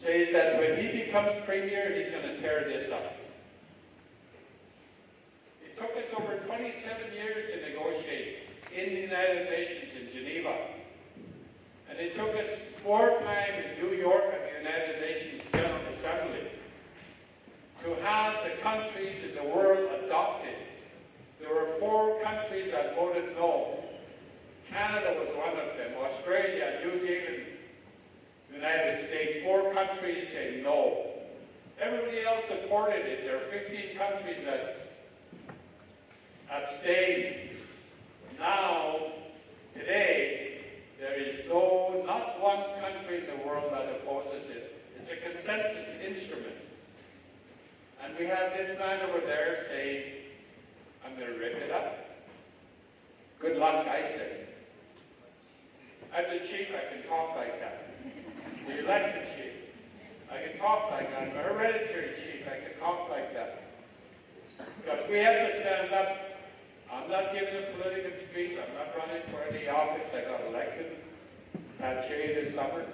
says that when he becomes premier, he's going to tear this up. It took us over 27 years to negotiate in the United Nations in Geneva. And it took us 4 times in New York at the United Nations General Assembly to have the countries in the world adopt it. There were 4 countries that voted no. Canada was one of them. Australia, New Zealand, United States. 4 countries say no. Everybody else supported it. There are 15 countries that abstained. Now, today, there is not one country in the world that opposes it. It's a consensus instrument. And we have this man over there saying, I'm going to rip it up. Good luck, I say. As the chief, I can talk like that. The elected chief. I can talk like that. I'm a hereditary chief. I can talk like that. Because we have to stand up. I'm not giving a political speech. I'm not running for any office. I got elected at Shea this summer.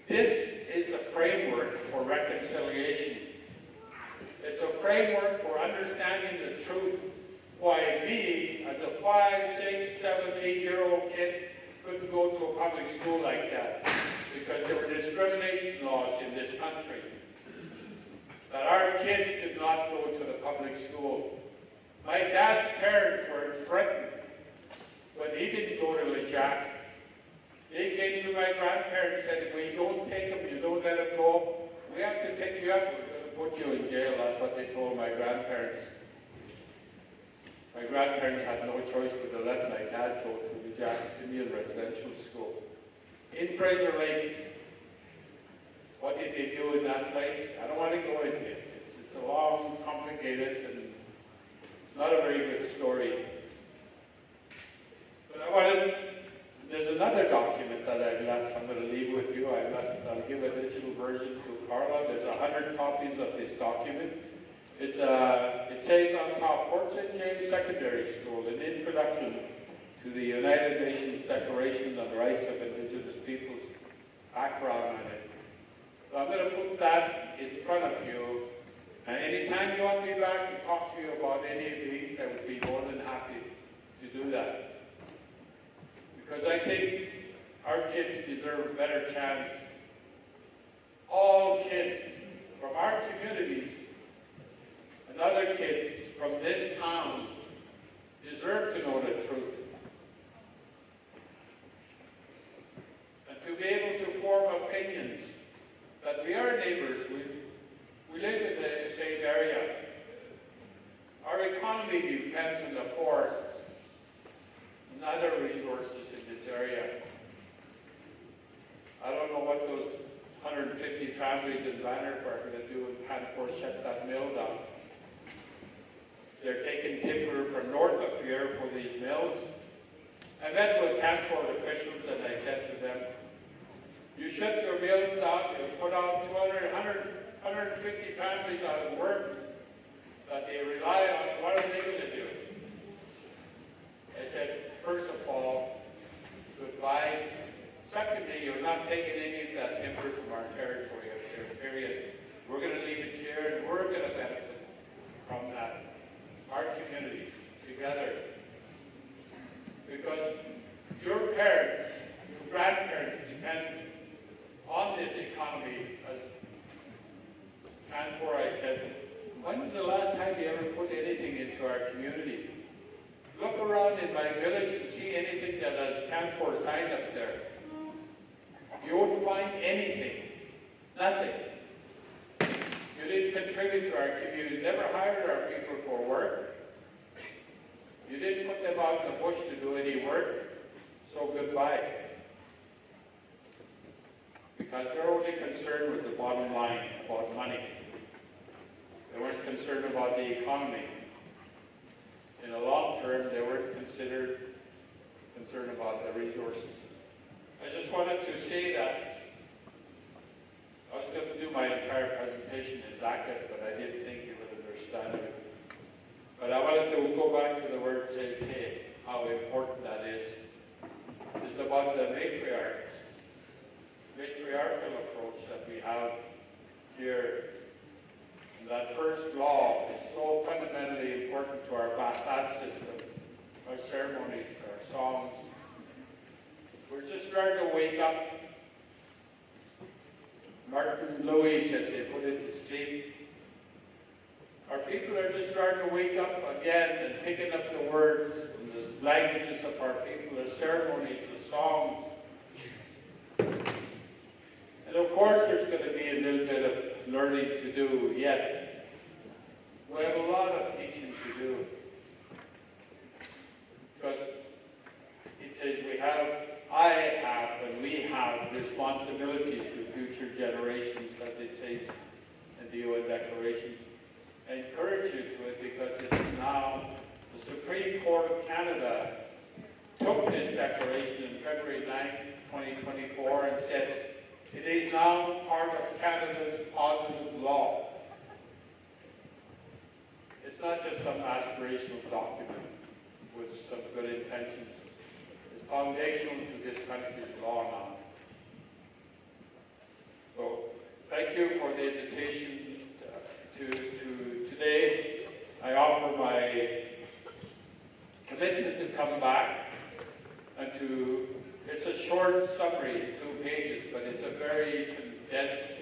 This is a framework for reconciliation. It's a framework for understanding the truth. Why me, as a 5, 6, 7, 8-year-old kid, couldn't go to a public school like that because there were discrimination laws in this country. That our kids did not go to the public school. My dad's parents were threatened when he didn't go to LeJac. They came to my grandparents and said, if we don't take him, you don't let him go, we have to pick you up, we're going to put you in jail. That's what they told my grandparents. My grandparents had no choice but to let my dad go to the Jacksonian Residential School. In Fraser Lake, what did they do in that place? I don't want to go into it. It's a long, complicated, and not a very good story. But there's another document that I've left. I'm going to leave with you. I'll give a digital version to Carla. There's 100 copies of this document. It says on top, Fort St. James Secondary School, an introduction to the United Nations Declaration on the Rights of Indigenous Peoples, background on it. So I'm going to put that in front of you. And anytime you want me back to talk to you about any of these, I would be more than happy to do that. Because I think our kids deserve a better chance. All kids from our communities and other kids from this town deserve to know the truth. And to be able to form opinions that we are neighbors. We live in the same area. Our economy depends on the forests and other resources in this area. I don't know what those 150 families in Vanderbilt are going to do in Canfor, shut that mill down. They're taking timber from north of here for these mills. I met with Canfor officials and I said to them, you shut your mills down, you put out 150 250 families out of work that they rely on. What are they going to do? I said, first of all, goodbye. Secondly, you're not taking any of that timber from our territory up there, period. We're going to leave it here, and we're going to benefit from that. Our community, together. Because your parents, your grandparents depend on this economy. As Canfor, I said, when was the last time you ever put anything into our community? Look around in my village and see anything that has Canfor sign up there. You won't find anything. Nothing. You didn't contribute to our community. You never hired our people for work. You didn't put them out in the bush to do any work. So goodbye. Because they're only concerned with the bottom line, about money. They weren't concerned about the economy. In the long term, they weren't concerned about the resources. I just wanted to say that I was going to do my entire presentation in Dakat, but I didn't think you would understand it. But I wanted to go back to the word safety, how important that is. It's about the matriarchal approach that we have here. And that first law is so fundamentally important to our Basat system, our ceremonies, our songs. We're just starting to wake up. Martin Louis said they put it to sleep. Our people are just starting to wake up again and picking up the words and the languages of our people, the ceremonies, the songs. And of course there's going to be a little bit of learning to do yet. We have a lot of teaching to do. Because it says I have and we have responsibilities to future generations, as it says in the UN Declaration. I encourage you to it because it's now the Supreme Court of Canada took this declaration in February 9, 2024 and said it is now part of Canada's positive law. It's not just some aspirational document with some good intentions. It's foundational to this country's law now. So thank you for the invitation to today. I offer my commitment to come back and to, it's a short summary, 2 pages, but it's a very condensed,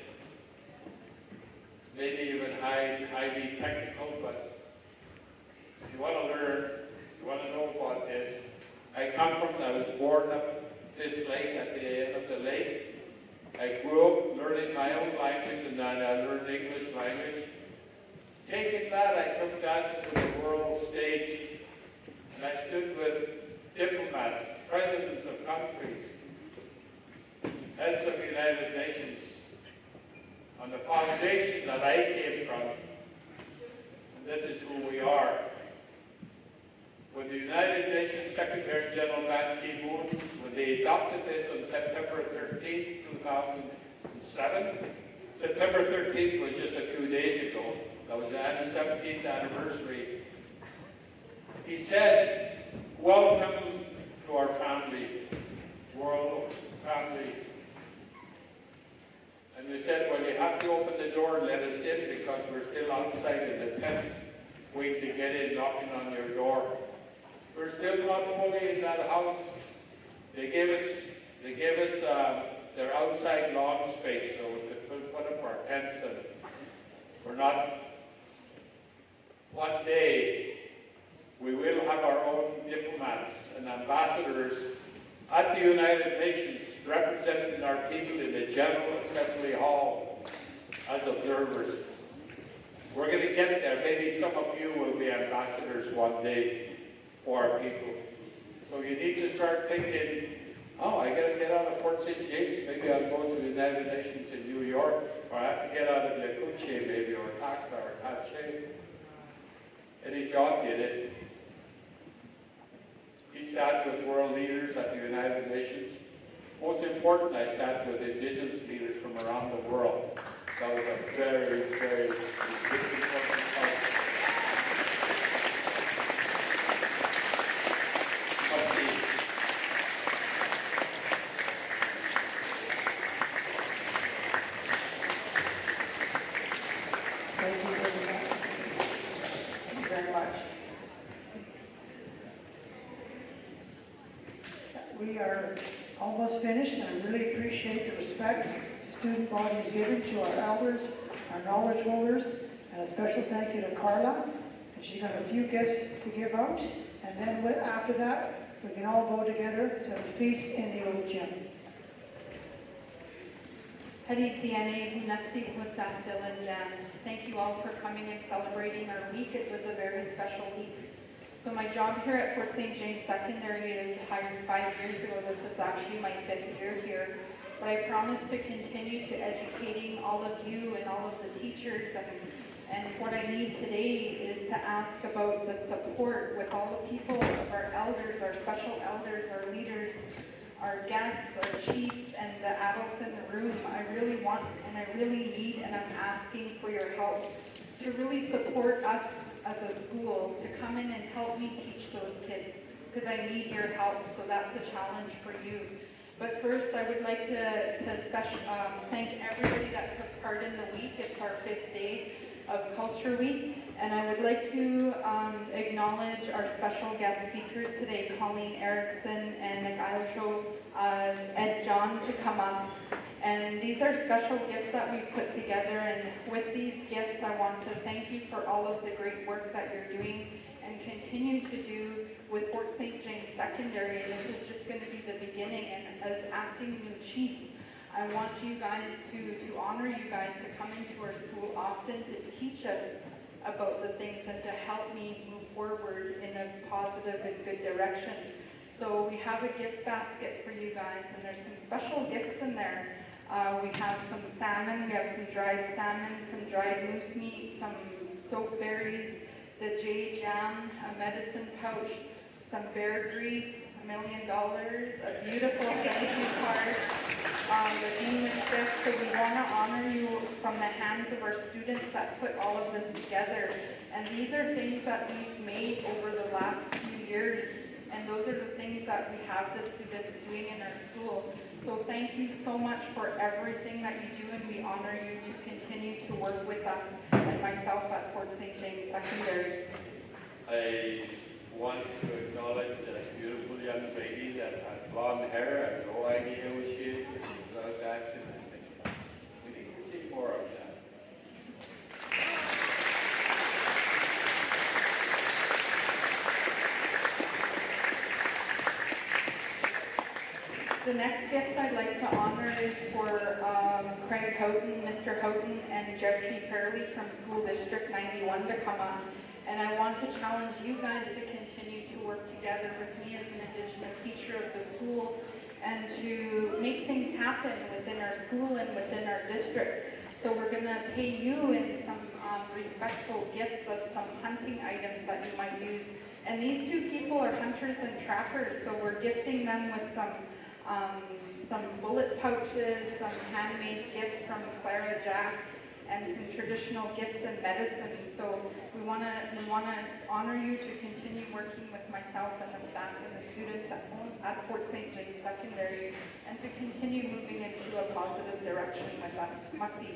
maybe even highly technical, but if you want to learn, you want to know about this, I was born up this lake, at the end of the lake. I grew up learning my own language, and then I learned English language. Taking that, I took that to the world stage, and I stood with diplomats, presidents of countries, heads of the United Nations, on the foundation that I came from, and this is who we are. When the United Nations Secretary General Ban Ki-moon, when they adopted this on September 13, 2007, September 13th was just a few days ago. That was the 17th anniversary. He said, welcome to our family, world family. And we said, well, you have to open the door and let us in because we're still outside in the tents waiting to get in, knocking on your door. We're still not fully in that house. They gave us their outside lawn space so we could put up our tents, and we're not. One day we will have our own diplomats and ambassadors at the United Nations representing our people in the General Assembly Hall as observers. We're going to get there. Maybe some of you will be ambassadors one day for our people. So you need to start thinking, oh, I got to get out of Fort St. James. Maybe I'll go to the United Nations in New York. Or I have to get out of Yakuche maybe, or Takta, or Tache. Eddie John did it. He sat with world leaders at the United Nations. Most important, I sat with indigenous leaders from around the world. That was a very, very important part. Trustee. Thank you very much. Thank you very much. We are almost finished, and I really appreciate the respect student body is given to our elders, our knowledge holders, and a special thank you to Carla. And she's got a few gifts to give out, and then after that, we can all go together to the feast in the old gym. Thank you all for coming and celebrating our week. It was a very special week. So my job here at Fort St. James Secondary is hired 5 years ago. This is actually my 5th year here. But I promise to continue to educating all of you and all of the teachers. And what I need today is to ask about the support with all the people of our elders, our special elders, our leaders, our guests, our chiefs, and the adults in the room. I really want and I really need and I'm asking for your help to really support us as a school to come in and help me teach those kids because I need your help. So that's a challenge for you. But first, I would like to thank everybody that took part in the week. It's our 5th day of Culture Week, and I would like to acknowledge our special guest speakers today, Colleen Erickson and Nick Eilshow, Ed John to come up. And these are special gifts that we put together, and with these gifts, I want to thank you for all of the great work that you're doing and continue to do with Fort St. James Secondary. And this is just going to be the beginning. And as acting new chief, I want you guys to honor you guys to come into our school often to teach us about the things and to help me move forward in a positive and good direction. So we have a gift basket for you guys, and there's some special gifts in there. We have some salmon, we have some dried salmon, some dried moose meat, some soap berries, the J Jam, a medicine pouch, some bear grease, $1 million, a beautiful thank you card, the English gift. So we want to honor you from the hands of our students that put all of this together. And these are things that we've made over the last few years. And those are the things that we have the students doing in our school. So thank you so much for everything that you do, and we honor you to continue to work with us and myself at Fort St. James Secondary. I want to acknowledge that beautiful young lady that has blonde hair. I have no idea who she is, but she's well dancing. We need to see more of that. The next gift I'd like to honor is for Craig Houghton, Mr. Houghton, and Jesse Curley from School District 91 to come on. And I want to challenge you guys to continue to work together with me as an Indigenous teacher of the school and to make things happen within our school and within our district. So we're going to pay you in some respectful gifts of some hunting items that you might use. And these two people are hunters and trappers, so we're gifting them with some bullet pouches, some handmade gifts from Clara Jack, and some traditional gifts and medicine. So we want to honor you to continue working with myself and the staff and the students at Fort St. James Secondary, and to continue moving into a positive direction with us. Masi.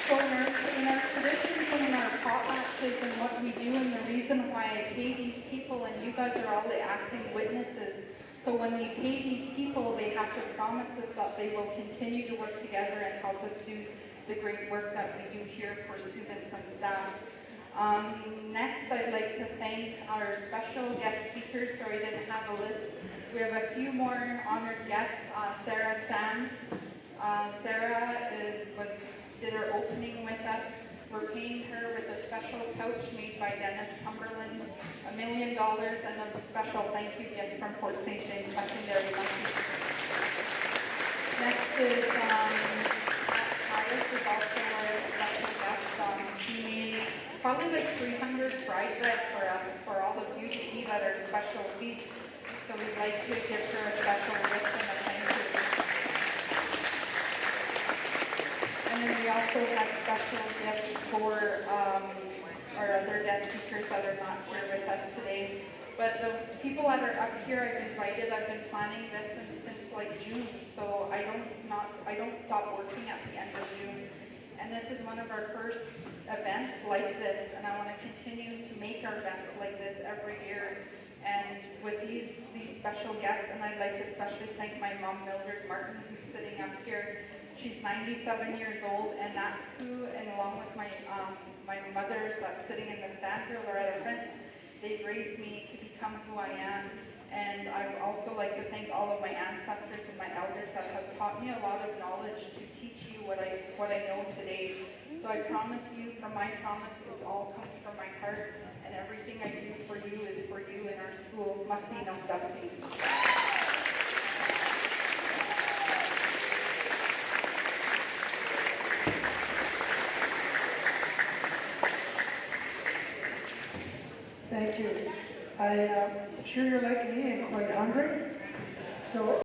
So in our traditions and in our potlatches and what we do, and the reason why I pay these people, and you guys are all the acting witnesses. So when we pay these people, they have to promise us that they will continue to work together and help us do the great work that we do here for students and staff. Next, I'd like to thank our special guest speakers. Sorry, I didn't have a list. We have a few more honored guests. Sarah Sam. Sarah did her opening with us. We're paying her with a special pouch made by Dennis Cumberland, $1 million, and a special thank you gift from Fort St. James Secondary. Next is Matt Tyus is also a special guest. He made probably like 300 fried bread for all of you to eat at our special feast. So we'd like to give her a special gift special gift for our other guest speakers that are not here with us today. But the people that are up here, I've invited, I've been planning this since like June, so I don't stop working at the end of June. And this is one of our first events like this, and I want to continue to make our events like this every year. And with these special guests, and I'd like to especially thank my mom, Mildred Martin, who's sitting up here. She's 97 years old, and that's who, and along with my mother that's sitting in the stand here, Loretta Prince, they've raised me to become who I am. And I would also like to thank all of my ancestors and my elders that have taught me a lot of knowledge to teach you what I know today. So I promise you, from my promise, it all comes from my heart, and everything I do for you is for you in our school. Masti no dapsi. Thank you. I'm sure you're like me and quite hungry. So